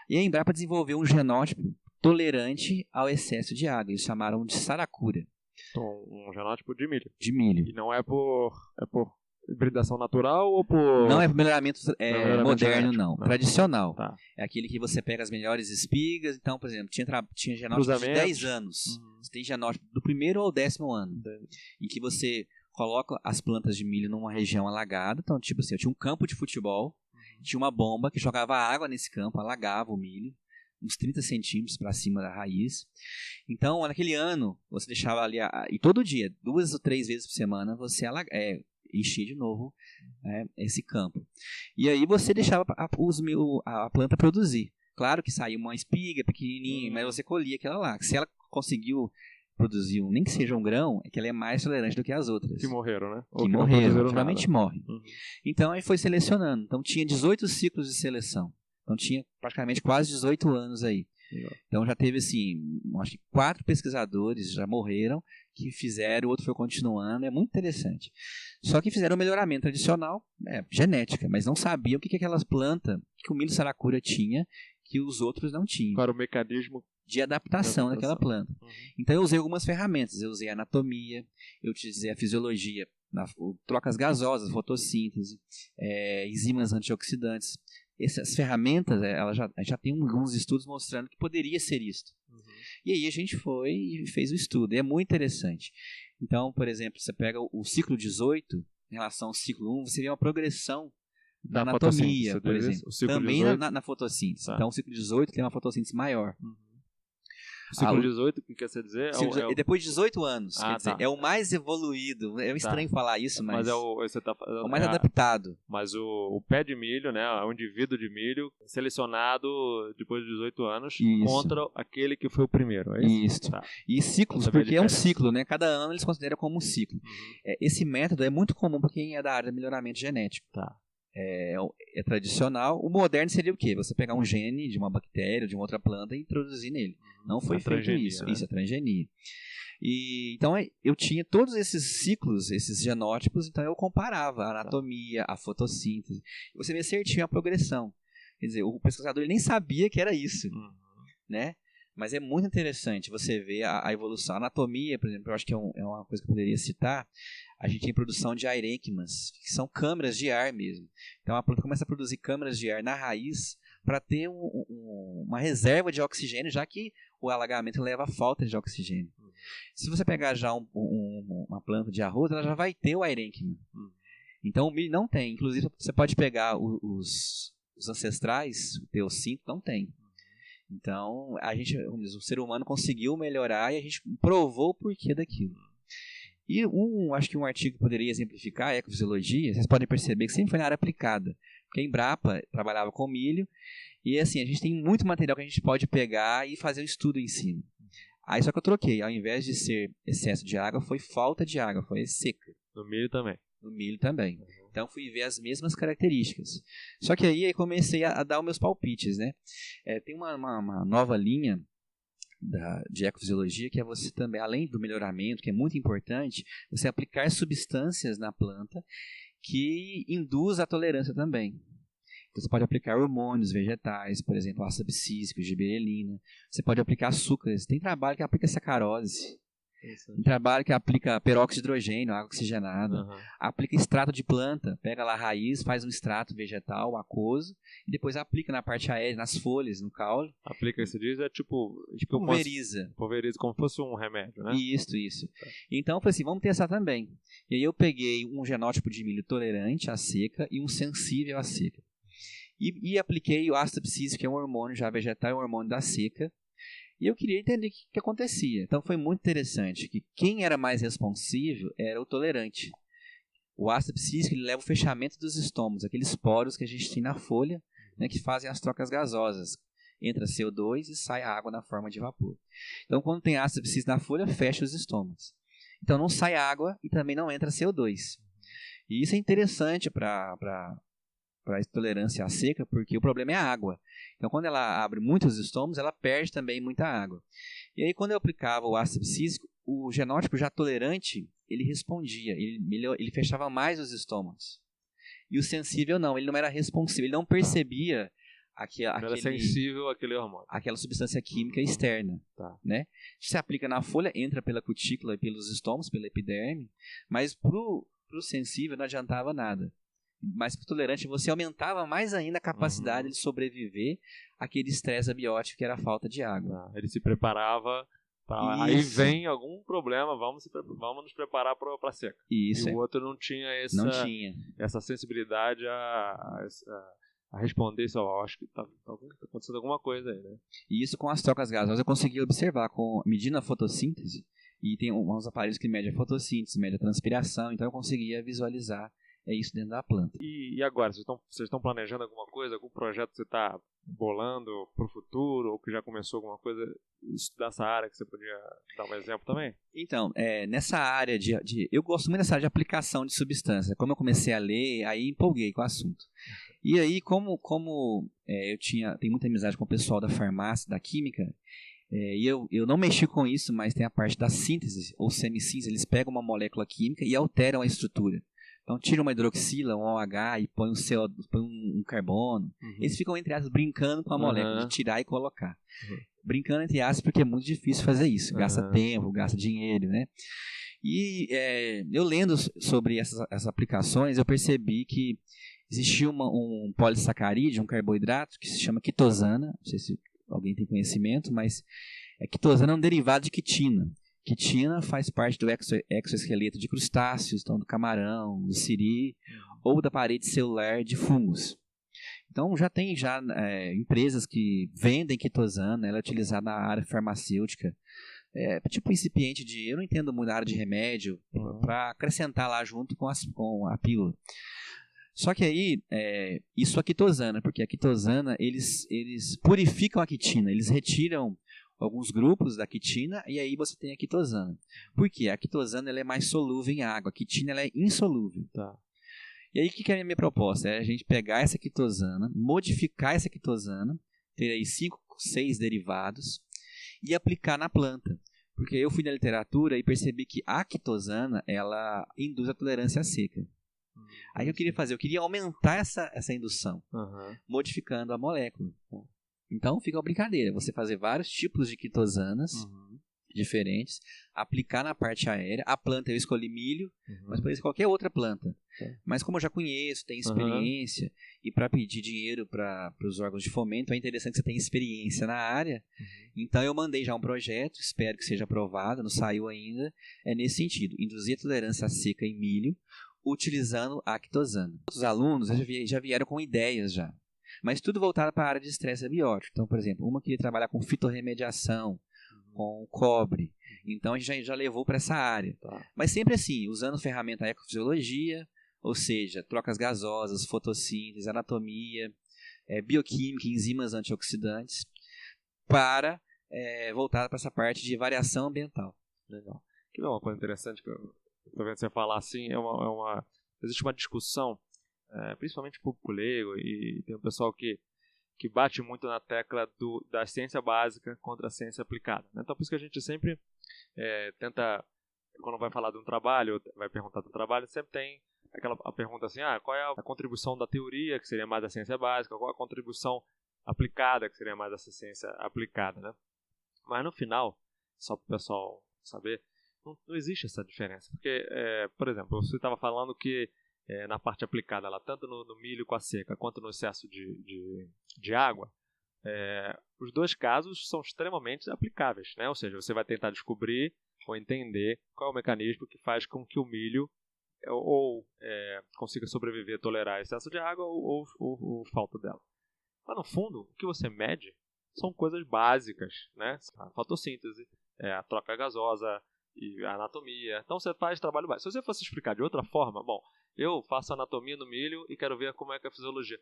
E a Embrapa desenvolveu um genótipo tolerante ao excesso de água, eles chamaram de saracura. Então, um genótipo de milho. De milho. E não é por hibridação natural ou por... Não é melhoramento moderno, genético, não. Tradicional. Tá. É aquele que você pega as melhores espigas. Então, por exemplo, tinha genótipo de 10 anos. Você tem genótipo do 1º ao 10º ano. Em que você coloca as plantas de milho numa região alagada. Então, tipo assim, eu tinha um campo de futebol, tinha uma bomba que jogava água nesse campo, alagava o milho, uns 30 centímetros para cima da raiz. Então, naquele ano, você deixava ali, e todo dia, 2 ou 3 vezes por semana, você encher de novo esse campo. E aí você deixava a planta produzir. Claro que saiu uma espiga pequenininha, mas você colhia aquela lá. Se ela conseguiu produzir nem que seja um grão, é que ela é mais tolerante do que as outras. Que morreram, né? Que morreram, geralmente morrem. Então aí foi selecionando. Então tinha 18 ciclos de seleção. Então tinha praticamente quase 18 anos aí. Legal. Então já teve assim, acho que 4 pesquisadores já morreram, que fizeram, o outro foi continuando, é muito interessante. Só que fizeram um melhoramento tradicional, genética, mas não sabiam o que aquelas plantas, que o milho saracura tinha, que os outros não tinham. Para o mecanismo de adaptação daquela planta. Então eu usei algumas ferramentas, eu usei a anatomia, eu utilizei a fisiologia, trocas gasosas, fotossíntese, enzimas antioxidantes. Essas ferramentas, ela já tem alguns estudos mostrando que poderia ser isso. E aí a gente foi e fez o estudo. E é muito interessante. Então, por exemplo, você pega o ciclo 18 em relação ao ciclo 1, você vê uma progressão da anatomia, por exemplo. Também na fotossíntese. Tá. Então, o ciclo 18 tem uma fotossíntese maior. O ciclo 18, o que quer dizer? Depois de 18 anos, quer dizer, é o mais evoluído. É estranho falar isso, mas é o mais adaptado. Mas o pé de milho, né, o indivíduo de milho, selecionado depois de 18 anos contra aquele que foi o primeiro. É isso? Isso. Tá. E ciclos, porque é um ciclo, né? Cada ano eles consideram como um ciclo. Esse método é muito comum para quem é da área de melhoramento genético. Tá. É tradicional. O moderno seria o quê? Você pegar um gene de uma bactéria, de uma outra planta e introduzir nele. Não foi feito isso. Né? Isso é transgenia. Então eu tinha todos esses ciclos, esses genótipos, então eu comparava a anatomia, a fotossíntese. Você vê certinho a progressão. Quer dizer, o pesquisador ele nem sabia que era isso. Né? Mas é muito interessante você ver a evolução. A anatomia, por exemplo, eu acho que é uma coisa que eu poderia citar. A gente tem produção de aerênquimas, que são câmaras de ar mesmo. Então a planta começa a produzir câmaras de ar na raiz para ter uma reserva de oxigênio, já que o alagamento leva a falta de oxigênio. Se você pegar já uma planta de arroz, ela já vai ter o aerênquima. Então o milho não tem. Inclusive você pode pegar os ancestrais, o teossinto, não tem. Então o ser humano conseguiu melhorar e a gente provou o porquê daquilo. E acho que um artigo que poderia exemplificar a ecofisiologia, vocês podem perceber que sempre foi na área aplicada. Porque a Embrapa trabalhava com milho e assim, a gente tem muito material que a gente pode pegar e fazer um estudo em cima. Aí só que eu troquei, ao invés de ser excesso de água, foi falta de água, foi seca. No milho também. No milho também. Então fui ver as mesmas características. Só que aí comecei a dar os meus palpites, né? Tem uma nova linha de ecofisiologia, que é você também, além do melhoramento, que é muito importante, você aplicar substâncias na planta que induz a tolerância também. Então, você pode aplicar hormônios vegetais, por exemplo, ácido abscísico, gibberelina. Você pode aplicar açúcares. Tem trabalho que aplica sacarose. Tem trabalho que aplica peróxido de hidrogênio, água oxigenada. Aplica extrato de planta. Pega lá a raiz, faz um extrato vegetal aquoso e depois aplica na parte aérea, nas folhas, no caule. Aplica, você diz, é tipo pulveriza. Pulveriza como se fosse um remédio, né? Isso. Tá. Então eu falei assim, vamos testar também. E aí eu peguei um genótipo de milho tolerante à seca e um sensível à seca. E apliquei o ácido abscísico, que é um hormônio já vegetal, é um hormônio da seca. E eu queria entender o que acontecia. Então foi muito interessante que quem era mais responsivo era o tolerante. O ácido abscísico ele leva o fechamento dos estômagos, aqueles poros que a gente tem na folha, né, que fazem as trocas gasosas. Entra CO2 e sai água na forma de vapor. Então quando tem ácido abscísico na folha, fecha os estômagos. Então não sai água e também não entra CO2. E isso é interessante para a tolerância à seca, porque o problema é a água. Então, quando ela abre muitos estômagos, ela perde também muita água. E aí, quando eu aplicava o ácido abscísico, o genótipo já tolerante, ele respondia, ele fechava mais os estômagos. E o sensível não, ele não era responsivo, ele não percebia era sensível àquele hormônio. Aquela substância química externa. Tá. Né? Se aplica na folha, entra pela cutícula e pelos estômagos, pela epiderme, mas pro sensível não adiantava nada. Mas para o tolerante você aumentava mais ainda a capacidade de sobreviver àquele estresse abiótico que era a falta de água. Ele se preparava, aí vem algum problema, vamos nos preparar para a seca. Isso, e o outro não tinha essa sensibilidade a responder isso. Acho que está acontecendo alguma coisa aí, né? E isso com as trocas gasosas eu consegui observar, medindo a fotossíntese, e tem uns aparelhos que medem a fotossíntese, medem a transpiração, então eu conseguia visualizar isso dentro da planta. E agora, vocês estão planejando alguma coisa, algum projeto que você está bolando para o futuro, ou que já começou alguma coisa dessa área que você podia dar um exemplo também? Então, nessa área eu gosto muito dessa área de aplicação de substância. Como eu comecei a ler, aí empolguei com o assunto. E aí, como eu tenho muita amizade com o pessoal da farmácia, da química, e eu não mexi com isso, mas tem a parte da síntese, ou semissíntese, eles pegam uma molécula química e alteram a estrutura. Então, tira uma hidroxila, um OH e põe um carbono. Eles ficam, entre aspas, brincando com a molécula, de tirar e colocar. Brincando, entre aspas, porque é muito difícil fazer isso. Gasta tempo, gasta dinheiro, né? E eu lendo sobre essas aplicações, eu percebi que existia um polissacarídeo, um carboidrato, que se chama quitosana. Não sei se alguém tem conhecimento, mas quitosana é um derivado de quitina. Quitina faz parte do exoesqueleto de crustáceos, então do camarão, do siri, ou da parede celular de fungos. Então já tem empresas que vendem quitosana, ela é utilizada na área farmacêutica, tipo incipiente eu não entendo muito da área de remédio, para acrescentar lá junto com a pílula. Só que aí, isso é a quitosana, porque a quitosana, eles purificam a quitina, eles retiram alguns grupos da quitina e aí você tem a quitosana. Por quê? A quitosana ela é mais solúvel em água, a quitina ela é insolúvel. Tá. E aí o que é a minha proposta? É a gente pegar essa quitosana, modificar essa quitosana, ter aí 5, 6 derivados e aplicar na planta. Porque eu fui na literatura e percebi que a quitosana ela induz a tolerância à seca. Aí eu queria aumentar essa indução, modificando a molécula. Então fica uma brincadeira, você fazer vários tipos de quitosanas diferentes, aplicar na parte aérea. A planta eu escolhi milho, mas pode ser qualquer outra planta. Mas como eu já conheço, tenho experiência, e para pedir dinheiro para os órgãos de fomento, é interessante que você tenha experiência na área. Então eu mandei já um projeto, espero que seja aprovado, não saiu ainda, é nesse sentido, induzir a tolerância à seca em milho, utilizando a quitosana. Os alunos já vieram com ideias já, mas tudo voltado para a área de estresse abiótico. Então, por exemplo, uma queria trabalhar com fitorremediação, com cobre. Então a gente já levou para essa área. Mas sempre assim, usando ferramenta ecofisiologia, ou seja, trocas gasosas, fotossíntese, anatomia, bioquímica, enzimas antioxidantes, para voltar para essa parte de variação ambiental. Legal. Que é uma coisa interessante que eu estou vendo você falar assim, existe uma discussão, principalmente público leigo, e tem um pessoal que bate muito na tecla da ciência básica contra a ciência aplicada, né? Então, por isso que a gente sempre tenta, quando vai falar de um trabalho, vai perguntar de um trabalho, sempre tem a pergunta assim, qual é a contribuição da teoria, que seria mais a ciência básica, qual é a contribuição aplicada, que seria mais essa ciência aplicada, né? Mas no final, só para o pessoal saber, não existe essa diferença, porque, por exemplo, você estava falando que na parte aplicada, lá, tanto no milho com a seca quanto no excesso de água, os dois casos são extremamente aplicáveis, né? Ou seja, você vai tentar descobrir ou entender qual é o mecanismo que faz com que o milho consiga sobreviver, tolerar excesso de água ou falta dela. Mas no fundo, o que você mede são coisas básicas, né? A fotossíntese, a troca gasosa e a anatomia. Então você faz trabalho básico. Se você fosse explicar de outra forma, bom, eu faço anatomia no milho e quero ver como é que é a fisiologia.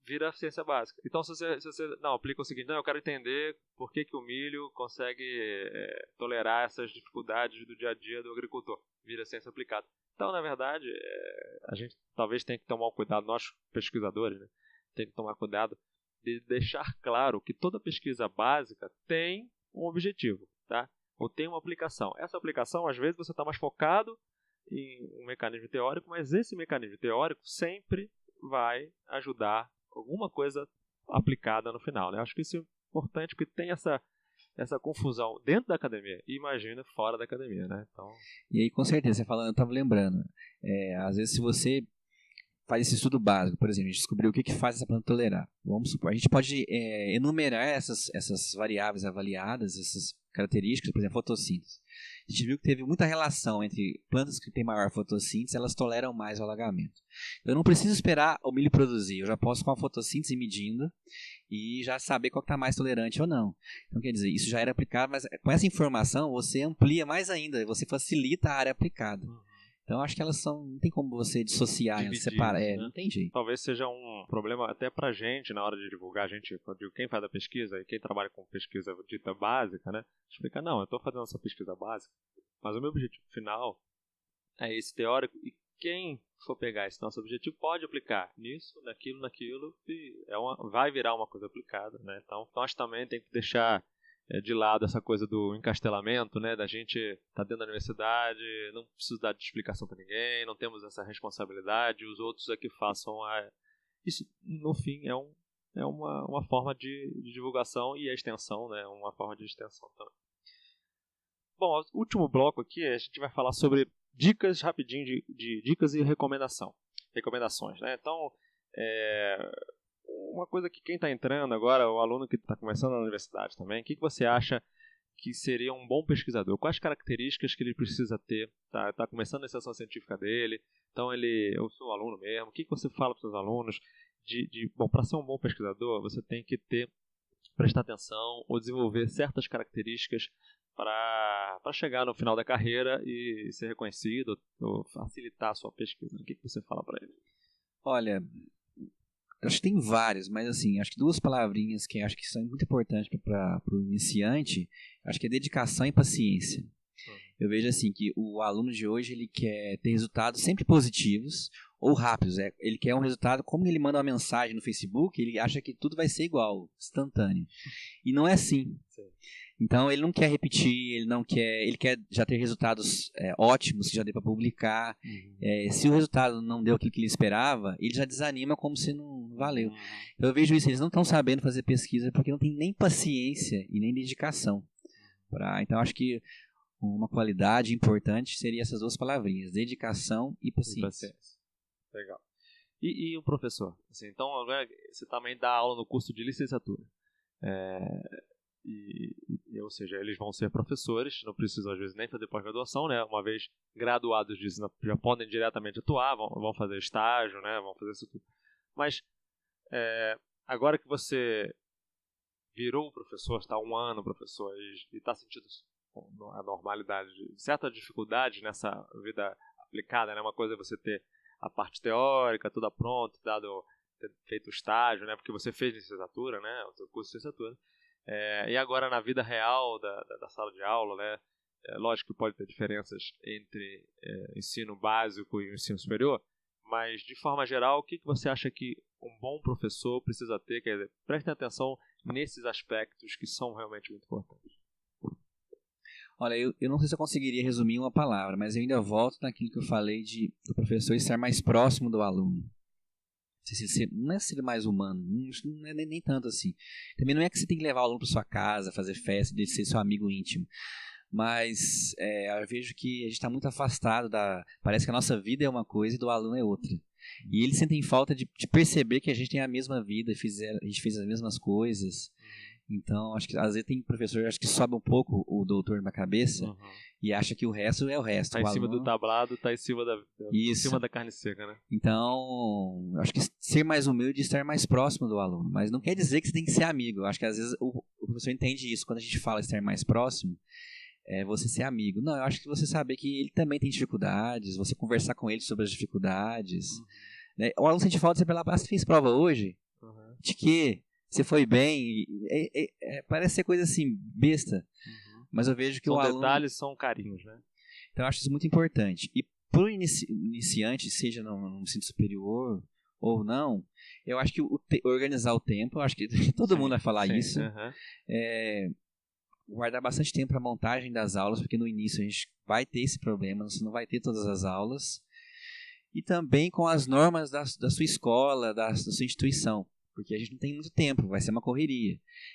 Vira ciência básica. Então se você aplica o seguinte, eu quero entender por que o milho consegue tolerar essas dificuldades do dia a dia do agricultor. Vira ciência aplicada. Então, na verdade, a gente talvez tenha que tomar um cuidado, nós pesquisadores, né, tem que tomar cuidado de deixar claro que toda pesquisa básica tem um objetivo, tá? Ou tem uma aplicação. Essa aplicação, às vezes, você está mais focado em um mecanismo teórico, mas esse mecanismo teórico sempre vai ajudar alguma coisa aplicada no final, né? Acho que isso é importante, porque tem essa confusão dentro da academia e imagina fora da academia, né? Então... E aí, com certeza, você falando, eu estava lembrando, às vezes se você faz esse estudo básico, por exemplo, a gente descobriu o que faz essa planta tolerar. Vamos supor, a gente pode enumerar essas variáveis avaliadas, essas características, por exemplo, fotossíntese. A gente viu que teve muita relação entre plantas que têm maior fotossíntese, elas toleram mais o alagamento. Eu não preciso esperar o milho produzir, eu já posso com a fotossíntese medindo e já saber qual está mais tolerante ou não. Então, quer dizer, isso já era aplicado, mas com essa informação você amplia mais ainda, você facilita a área aplicada. Então, acho que elas não tem como você dissociar, separar, né? Não tem jeito. Talvez seja um problema até pra gente, na hora de divulgar, quem faz a pesquisa e quem trabalha com pesquisa dita básica, né? Explica, não, eu estou fazendo essa pesquisa básica, mas o meu objetivo final é esse teórico, e quem for pegar esse nosso objetivo pode aplicar nisso, naquilo, e vai virar uma coisa aplicada, né? Então, nós também temos que deixar de lado essa coisa do encastelamento, né, da gente estar dentro da universidade, não preciso dar explicação para ninguém, não temos essa responsabilidade, os outros é que façam isso, no fim, é uma forma de divulgação e a extensão, né, uma forma de extensão também. Bom, o último bloco aqui, a gente vai falar sobre dicas rapidinho, de dicas e recomendações, né, então, uma coisa que quem está entrando agora, o aluno que está começando na universidade também, o que você acha que seria um bom pesquisador? Quais características que ele precisa ter? Tá começando a iniciação científica dele, então eu sou aluno mesmo. O que você fala para os seus alunos? Bom, para ser um bom pesquisador, você tem que prestar atenção ou desenvolver certas características para chegar no final da carreira e ser reconhecido ou facilitar a sua pesquisa. O que você fala para ele? Olha, acho que tem vários, mas assim, acho que duas palavrinhas que acho que são muito importantes para o iniciante, acho que é dedicação e paciência. Eu vejo assim que o aluno de hoje ele quer ter resultados sempre positivos ou rápidos. Ele quer um resultado, como ele manda uma mensagem no Facebook, ele acha que tudo vai ser igual, instantâneo. E não é assim. Então ele não quer repetir, ele quer já ter resultados ótimos, que já dê para publicar. Se o resultado não deu aquilo que ele esperava, ele já desanima como se não valeu. Eu vejo isso, eles não estão sabendo fazer pesquisa porque não tem nem paciência e nem dedicação. Então acho que uma qualidade importante seria essas duas palavrinhas, dedicação e paciência. Legal. E um professor? Assim, então agora você também dá aula no curso de licenciatura. Ou seja, eles vão ser professores, não precisam às vezes nem fazer pós-graduação, né? Uma vez graduados disso, já podem diretamente atuar, vão fazer estágio, né? Vão fazer isso tudo. Mas agora que você virou professor, está 1 ano professor e está sentindo a normalidade, certa dificuldade nessa vida aplicada, né? Uma coisa é você ter a parte teórica toda pronta, ter feito o estágio, né? Porque você fez licenciatura, né? O seu curso de licenciatura. E agora na vida real da sala de aula, né? Lógico que pode ter diferenças entre ensino básico e ensino superior, mas de forma geral, o que você acha que um bom professor precisa ter? Quer dizer, prestem atenção nesses aspectos que são realmente muito importantes. Olha, eu não sei se eu conseguiria resumir em uma palavra, mas eu ainda volto naquilo que eu falei do professor estar mais próximo do aluno. Não é ser mais humano, não é nem tanto assim. Também não é que você tem que levar o aluno para sua casa, fazer festa, de ser seu amigo íntimo. Mas eu vejo que a gente está muito afastado parece que a nossa vida é uma coisa e do aluno é outra. E eles sentem falta de perceber que a gente tem a mesma vida, a gente fez as mesmas coisas. Então, acho que às vezes tem professor acho que sobe um pouco o doutor na cabeça e acha que o resto é o resto. Tá em cima do tablado, tá em cima da carne seca, né? Então, acho que ser mais humilde e estar mais próximo do aluno. Mas não quer dizer que você tem que ser amigo. Eu acho que às vezes o professor entende isso. Quando a gente fala estar mais próximo, você ser amigo. Não, eu acho que você saber que ele também tem dificuldades, você conversar com ele sobre as dificuldades. Né? O aluno sente falta de você falar, você fez prova hoje? De quê? Você foi bem? Parece ser coisa assim, besta. Mas eu vejo que o aluno... detalhes, são carinhos, né? Então eu acho isso muito importante. E para o iniciante, seja no ensino superior ou não, eu acho que organizar o tempo, eu acho que todo mundo vai falar isso. Guardar bastante tempo para a montagem das aulas, porque no início a gente vai ter esse problema, você não vai ter todas as aulas. E também com as normas da sua escola, da sua instituição. Porque a gente não tem muito tempo, vai ser uma correria.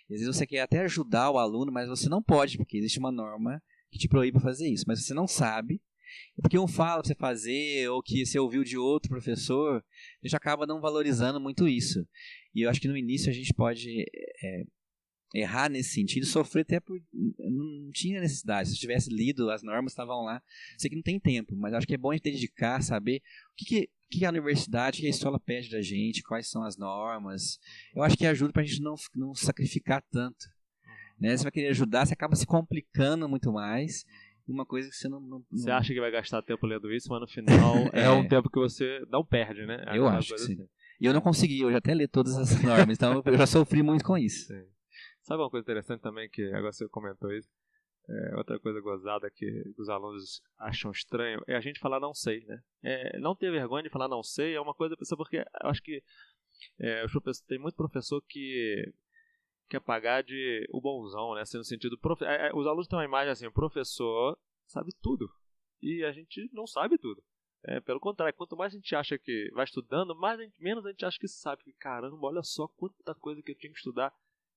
E às vezes você quer até ajudar o aluno, mas você não pode, porque existe uma norma que te proíbe fazer isso. Mas você não sabe, porque um fala para você fazer, ou que você ouviu de outro professor, a gente acaba não valorizando muito isso. E eu acho que no início a gente pode errar nesse sentido, sofrer até por... Não tinha necessidade. Se eu tivesse lido, as normas estavam lá. Sei que não tem tempo, mas acho que é bom a gente dedicar, saber o que a universidade, o que a escola pede da gente, quais são as normas. Eu acho que ajuda pra gente não sacrificar tanto. Né? Você vai querer ajudar, você acaba se complicando muito mais. Uma coisa que você não... Você acha que vai gastar tempo lendo isso, mas no final é um tempo que você não perde, né? Eu acho que sim. Assim. E eu não consegui, eu já até li todas as normas, então eu já sofri muito com isso. Sim. Sabe uma coisa interessante também, que agora você comentou isso? Outra coisa gozada que os alunos acham estranho é a gente falar não sei, né? Não ter vergonha de falar não sei é uma coisa, porque eu acho que tem muito professor que quer pagar de o bonzão, né? Assim, no sentido, os alunos têm uma imagem assim, o professor sabe tudo e a gente não sabe tudo. Pelo contrário, quanto mais a gente acha que vai estudando, menos a gente acha que sabe. Caramba, olha só quanta coisa que eu tinha que estudar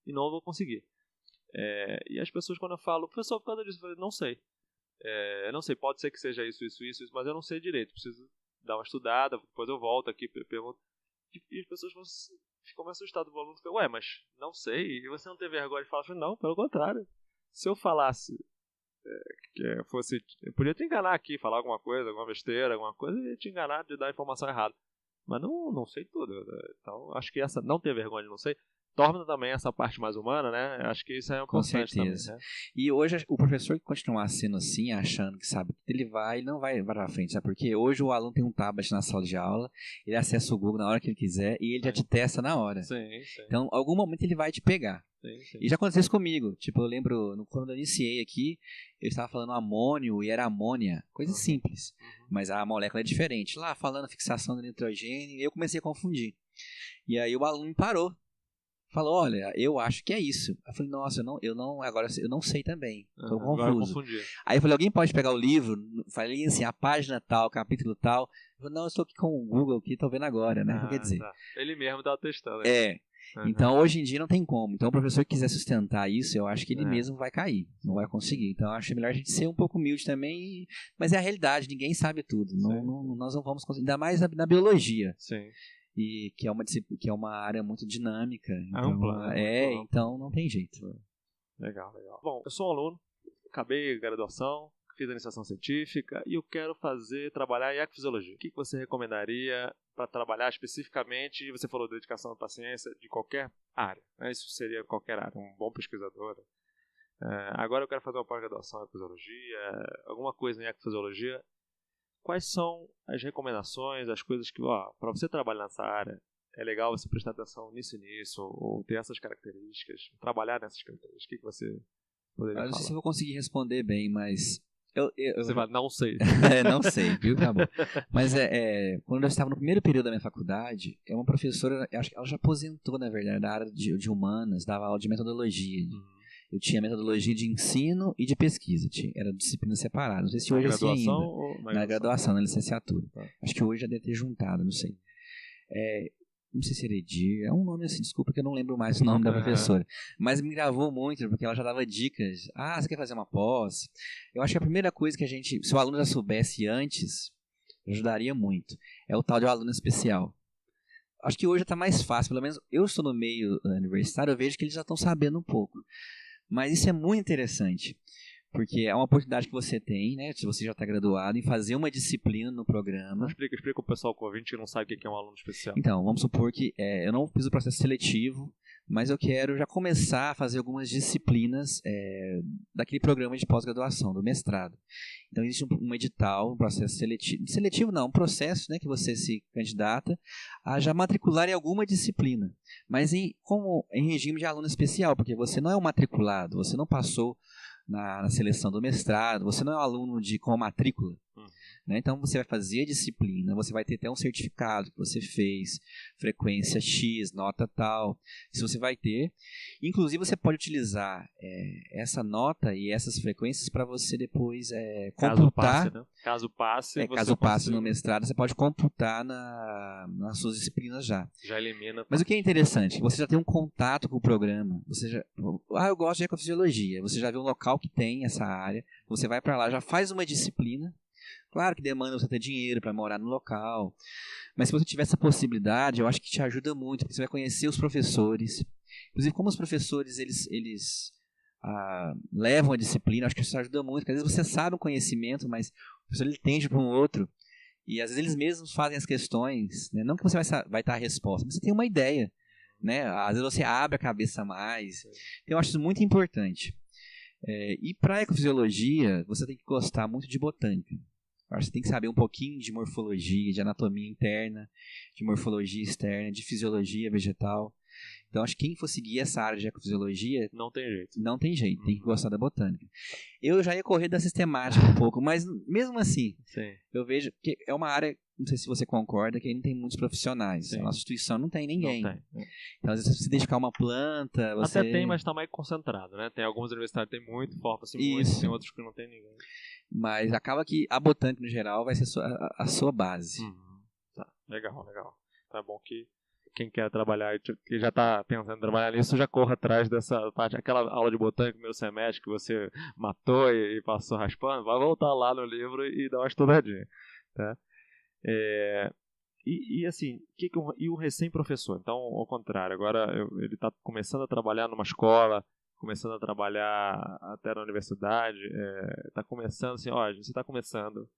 e não vou conseguir. E as pessoas, quando eu falo, professor, por causa disso, eu falo, não sei. Não sei, pode ser que seja isso, mas eu não sei direito. Preciso dar uma estudada, depois eu volto aqui, pergunto. E as pessoas ficam mais assustadas. O aluno fica, mas não sei. E você não tem vergonha de falar? Eu falo, não, pelo contrário. Se eu falasse que fosse... Eu podia te enganar aqui, falar alguma coisa, alguma besteira, alguma coisa, e te enganar de dar a informação errada. Mas não sei tudo. Então, acho que essa não ter vergonha de não sei torna também essa parte mais humana, né? Acho que isso é importante. Com certeza. Também, né? E hoje, o professor que continuar sendo assim, achando que sabe que ele não vai para frente, sabe? Porque hoje o aluno tem um tablet na sala de aula, ele acessa o Google na hora que ele quiser e ele já te testa na hora. Sim. Então, em algum momento ele vai te pegar. Sim. E já aconteceu isso comigo. Tipo, eu lembro, quando eu iniciei aqui, eu estava falando amônio e era amônia. Coisa simples. Mas a molécula é diferente. Lá, falando fixação do nitrogênio, eu comecei a confundir. E aí o aluno parou. falou, olha, eu acho que é isso. Eu falei, nossa, agora eu não sei também, tô confuso. Aí eu falei, alguém pode pegar o livro? Falei assim, a página tal, capítulo tal. Eu falei, não, eu estou aqui com o Google aqui, tô vendo agora, né? Quer dizer, tá. Ele mesmo dá o testando. Né? Então hoje em dia não tem como. Então o professor que quiser sustentar isso, eu acho que ele mesmo vai cair, não vai conseguir. Então eu acho melhor a gente ser um pouco humilde também, mas é a realidade, ninguém sabe tudo. Nós não vamos conseguir, ainda mais na biologia. Sim. E que é uma área muito dinâmica. Então, ampla. Então não tem jeito. Legal. Bom, eu sou um aluno, acabei a graduação, fiz a iniciação científica e eu quero trabalhar em ecofisiologia. O que você recomendaria para trabalhar especificamente? Você falou de dedicação à paciência de qualquer área, né? Isso seria qualquer área, um bom pesquisador. Agora eu quero fazer uma pós-graduação em ecofisiologia, alguma coisa em ecofisiologia. Quais são as recomendações, as coisas que, para você trabalhar nessa área, é legal você prestar atenção nisso, ou ter essas características, trabalhar nessas características? O que você poderia falar? Não sei se eu vou conseguir responder bem, mas... Você vai, não sei. Não sei, viu? Acabou. Mas quando eu estava no primeiro período da minha faculdade, uma professora, acho que ela já aposentou, na verdade, da área de humanas, dava aula de metodologia. Eu tinha metodologia de ensino e de pesquisa. Era disciplina separada. Não sei se hoje é assim ainda. Na graduação, na licenciatura. Acho que hoje já deve ter juntado, não sei. Não sei se Heredir, é um nome assim, desculpa que eu não lembro mais o nome da professora. Mas me gravou muito, porque ela já dava dicas. Você quer fazer uma pós? Eu acho que a primeira coisa que se o aluno já soubesse antes, ajudaria muito. É o tal de aluno especial. Acho que hoje está mais fácil, pelo menos eu estou no meio universitário, eu vejo que eles já estão sabendo um pouco. Mas isso é muito interessante, porque é uma oportunidade que você tem, né, se você já está graduado, em fazer uma disciplina no programa. Explica o pessoal com o ouvinte que não sabe o que é um aluno especial. Então, vamos supor que eu não fiz o processo seletivo, mas eu quero já começar a fazer algumas disciplinas daquele programa de pós-graduação, do mestrado. Então, existe um edital, um processo seletivo não, um processo, né, que você se candidata a já matricular em alguma disciplina, mas como em regime de aluno especial, porque você não é um matriculado, você não passou na seleção do mestrado, você não é um aluno com matrícula. Né? Então você vai fazer a disciplina, você vai ter até um certificado que você fez, frequência X, nota tal, isso você vai ter. Inclusive você pode utilizar essa nota e essas frequências para você depois computar. Caso passe, caso passe no mestrado, você pode computar nas suas disciplinas já. Já elimina. Mas o que é interessante, você já tem um contato com o programa. Eu gosto de ecofisiologia. Você já viu um local que tem essa área, você vai para lá, já faz uma disciplina. Claro que demanda você ter dinheiro para morar no local, mas se você tiver essa possibilidade, eu acho que te ajuda muito, porque você vai conhecer os professores. Inclusive, como os professores eles levam a disciplina, acho que isso ajuda muito, porque às vezes você sabe o conhecimento, mas o professor ele tende para um outro, e às vezes eles mesmos fazem as questões, né? Não que você vai estar a resposta, mas você tem uma ideia, né? Às vezes você abre a cabeça mais. Então eu acho isso muito importante. E para a ecofisiologia, você tem que gostar muito de botânica. Você tem que saber um pouquinho de morfologia, de anatomia interna, de morfologia externa, de fisiologia vegetal. Então, acho que quem for seguir essa área de ecofisiologia... Não tem jeito. Não tem jeito, tem que gostar da botânica. Eu já ia correr da sistemática um pouco, mas mesmo assim, eu vejo que é uma área, não sei se você concorda, que aí não tem muitos profissionais. Sim. A nossa instituição não tem ninguém. Não tem. Então, às vezes, você se dedicar a uma planta... Você... Até tem, mas está mais concentrado, né? Tem algumas universidades que tem muito, forma-se muito, tem outros que não tem ninguém. Mas acaba que a botânica, no geral, vai ser a sua base. Tá. Legal. Tá bom que quem quer trabalhar, que já está pensando em trabalhar nisso, já corra atrás dessa parte. Aquela aula de botânica no primeiro semestre que você matou e passou raspando, vai voltar lá no livro e dar uma estudadinha. Tá? E assim, e o recém-professor? Então, ao contrário, agora ele está começando a trabalhar numa escola, começando a trabalhar até na universidade, está começando assim, você está começando,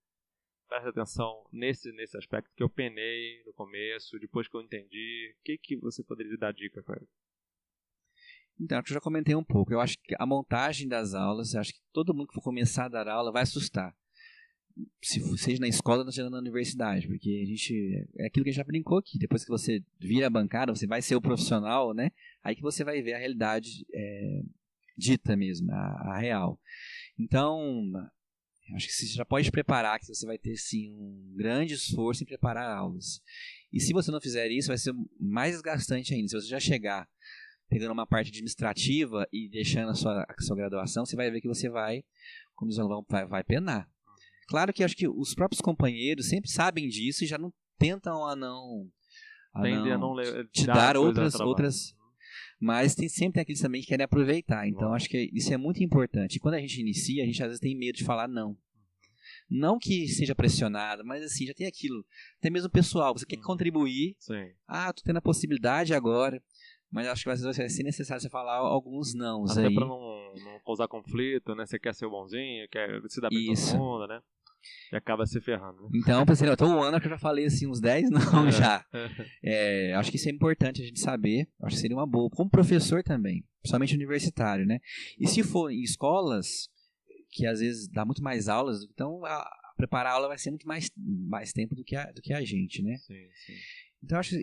presta atenção nesse aspecto que eu penei no começo, depois que eu entendi, o que você poderia dar dica para ele? Então, eu já comentei um pouco, eu acho que a montagem das aulas, eu acho que todo mundo que for começar a dar aula vai assustar, seja na escola ou seja na universidade, porque é aquilo que a gente já brincou aqui, depois que você vira a bancada, você vai ser o profissional, né? Aí que você vai ver a realidade dita mesmo, a real. Então, acho que você já pode preparar, que você vai ter sim um grande esforço em preparar aulas. E se você não fizer isso, vai ser mais desgastante ainda. Se você já chegar pegando uma parte administrativa e deixando a sua graduação, você vai ver que você vai, como eles vão, vai penar. Claro que acho que os próprios companheiros sempre sabem disso e já não tentam a não te dar outras. Mas sempre tem aqueles também que querem aproveitar. Então, acho que isso é muito importante. E quando a gente inicia, a gente às vezes tem medo de falar não. Não que seja pressionado, mas assim, já tem aquilo. Até mesmo pessoal, você quer contribuir. Sim. Tô tendo a possibilidade agora. Mas acho que às vezes vai ser necessário você falar alguns nãos. Até aí. Pra não causar conflito, né? Você quer ser o bonzinho, quer se dar bem com todo mundo, né? E acaba se ferrando, né? Então, pensei, eu tô um ano que eu já falei assim, uns 10 não já. Acho que isso é importante a gente saber. Acho que seria uma boa. Como professor também, principalmente universitário, né? E se for em escolas, que às vezes dá muito mais aulas, então preparar a aula vai ser muito mais tempo do que a gente, né? Sim. Então, acho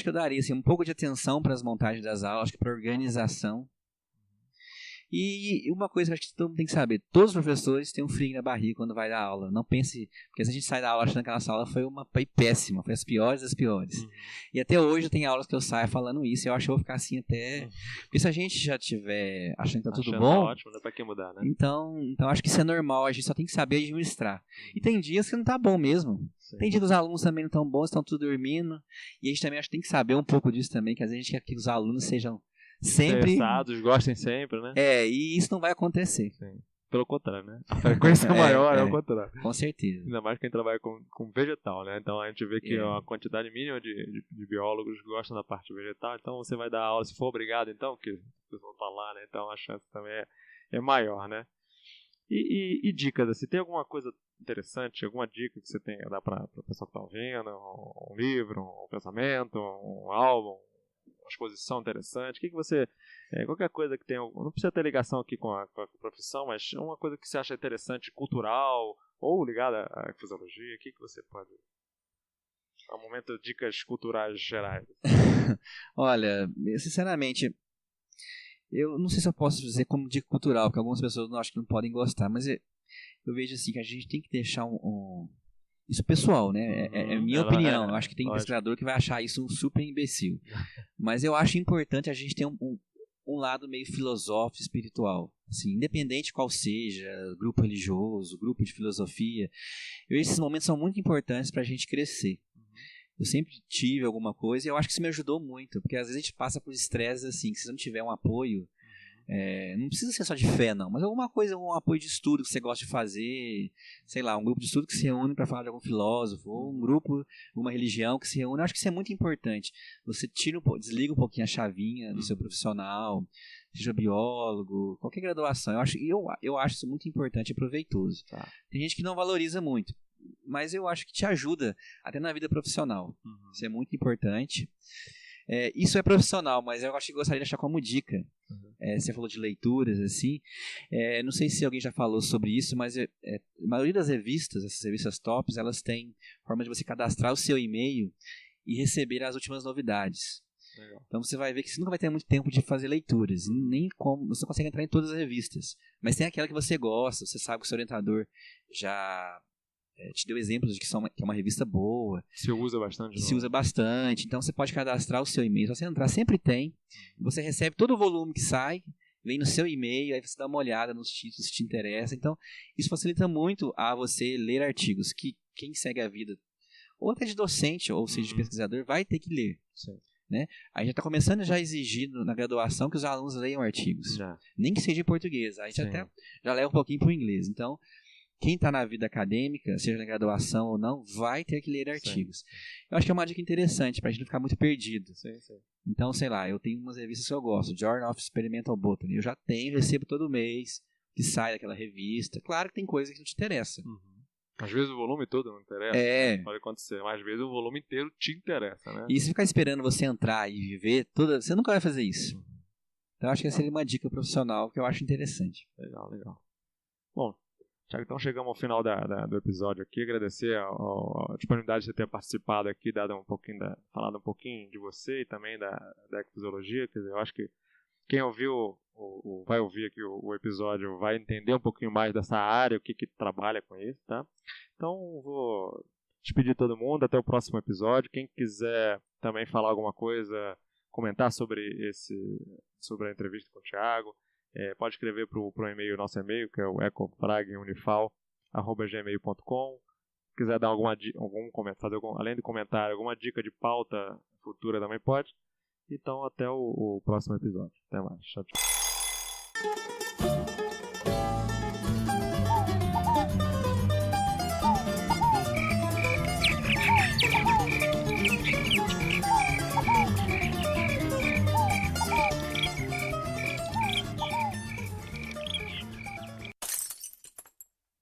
que eu daria assim, um pouco de atenção para as montagens das aulas, acho que para a organização. E uma coisa que acho que todo mundo tem que saber, todos os professores têm um frio na barriga quando vai dar aula. Não pense, porque se a gente sai da aula achando que aquela sala foi péssima, foi as piores das piores. E até hoje tem aulas que eu saio falando isso, e eu acho que eu vou ficar assim até... Porque se a gente já tiver achando que tá tudo bom... ótimo, não é pra que mudar, né? Então acho que isso é normal, a gente só tem que saber administrar. E tem dias que não tá bom mesmo. Sim. Tem dias que os alunos também não estão bons, estão tudo dormindo. E a gente também acho que tem que saber um pouco disso também, que às vezes a gente quer que os alunos sejam sempre interessados, gostem sempre, né? E isso não vai acontecer. Sim. Pelo contrário, né? A frequência maior é o contrário. Com certeza. Ainda mais quem trabalha com vegetal, né? Então a gente vê que a quantidade mínima de biólogos gostam da parte vegetal, então você vai dar aula, se for obrigado, então, que vocês vão falar, né? Então a chance também é maior, né? E dicas, assim, tem alguma coisa interessante, alguma dica que você tem a dar para o pessoal que está ouvindo? Um livro, um pensamento, um álbum, uma exposição interessante? O que você... qualquer coisa que tenha... Não precisa ter ligação aqui com a profissão, mas uma coisa que você acha interessante, cultural, ou ligada à fisiologia, o que você pode... É um momento de dicas culturais gerais. Olha, sinceramente, eu não sei se eu posso dizer como dica cultural, porque algumas pessoas não acho que não podem gostar, mas eu vejo assim que a gente tem que deixar isso pessoal, né? É minha opinião. Eu acho que tem pesquisador que vai achar isso um super imbecil. Mas eu acho importante a gente ter um lado meio filosófico, espiritual. Assim, independente qual seja, grupo religioso, grupo de filosofia. Esses momentos são muito importantes para a gente crescer. Eu sempre tive alguma coisa e eu acho que isso me ajudou muito. Porque às vezes a gente passa por estresse assim, que se não tiver um apoio... não precisa ser só de fé, não, mas alguma coisa, um apoio de estudo que você gosta de fazer, sei lá, um grupo de estudo que se reúne para falar de algum filósofo, ou um grupo, uma religião que se reúne. Eu acho que isso é muito importante. Você desliga um pouquinho a chavinha do seu profissional, seja biólogo, qualquer graduação. Eu acho isso muito importante e proveitoso. Tá. Tem gente que não valoriza muito, mas eu acho que te ajuda até na vida profissional. Isso é muito importante. Isso é profissional, mas eu acho que gostaria de deixar como dica. Você falou de leituras, assim. Não sei se alguém já falou sobre isso, mas a maioria das revistas, essas revistas tops, elas têm forma de você cadastrar o seu e-mail e receber as últimas novidades. Legal. Então você vai ver que você nunca vai ter muito tempo de fazer leituras, nem como você consegue entrar em todas as revistas. Mas tem aquela que você gosta, você sabe que o seu orientador já... te deu exemplos de que é uma revista boa. Se usa bastante. Se usa bastante. Então você pode cadastrar o seu e-mail. Se você entrar, sempre tem. Você recebe todo o volume que sai, vem no seu e-mail, aí você dá uma olhada nos títulos se te interessa. Então isso facilita muito a você ler artigos que quem segue a vida, ou até de docente, ou seja, de pesquisador, vai ter que ler. Sim. Né? A gente está começando já a exigir na graduação que os alunos leiam artigos. Nem que seja em português. A gente até já leva um pouquinho para o inglês. Então, quem está na vida acadêmica, seja na graduação ou não, vai ter que ler artigos. Sim. Eu acho que é uma dica interessante para a gente não ficar muito perdido. Sim. Então, sei lá, eu tenho umas revistas que eu gosto, Journal of Experimental Botany. Eu já recebo todo mês, que sai daquela revista. Claro que tem coisa que não te interessa. Às vezes o volume todo não interessa. Pode acontecer, mas às vezes o volume inteiro te interessa, né? E se ficar esperando você entrar e viver, você nunca vai fazer isso. Então, eu acho que essa seria uma dica profissional que eu acho interessante. Legal. Bom, Thiago, então chegamos ao final do episódio aqui. Agradecer a disponibilidade de você ter participado aqui, falado um pouquinho de você e também da ecofisiologia. Quer dizer, eu acho que quem ouviu vai ouvir aqui o episódio vai entender um pouquinho mais dessa área, o que trabalha com isso, tá? Então, vou despedir todo mundo, até o próximo episódio. Quem quiser também falar alguma coisa, comentar sobre a entrevista com o Thiago, pode escrever para o e-mail, nosso e-mail, que é o ecofragunifal@gmail.com. Se quiser dar algum comentário, além de comentário, alguma dica de pauta futura também pode. Então, até o próximo episódio. Até mais. Tchau, tchau.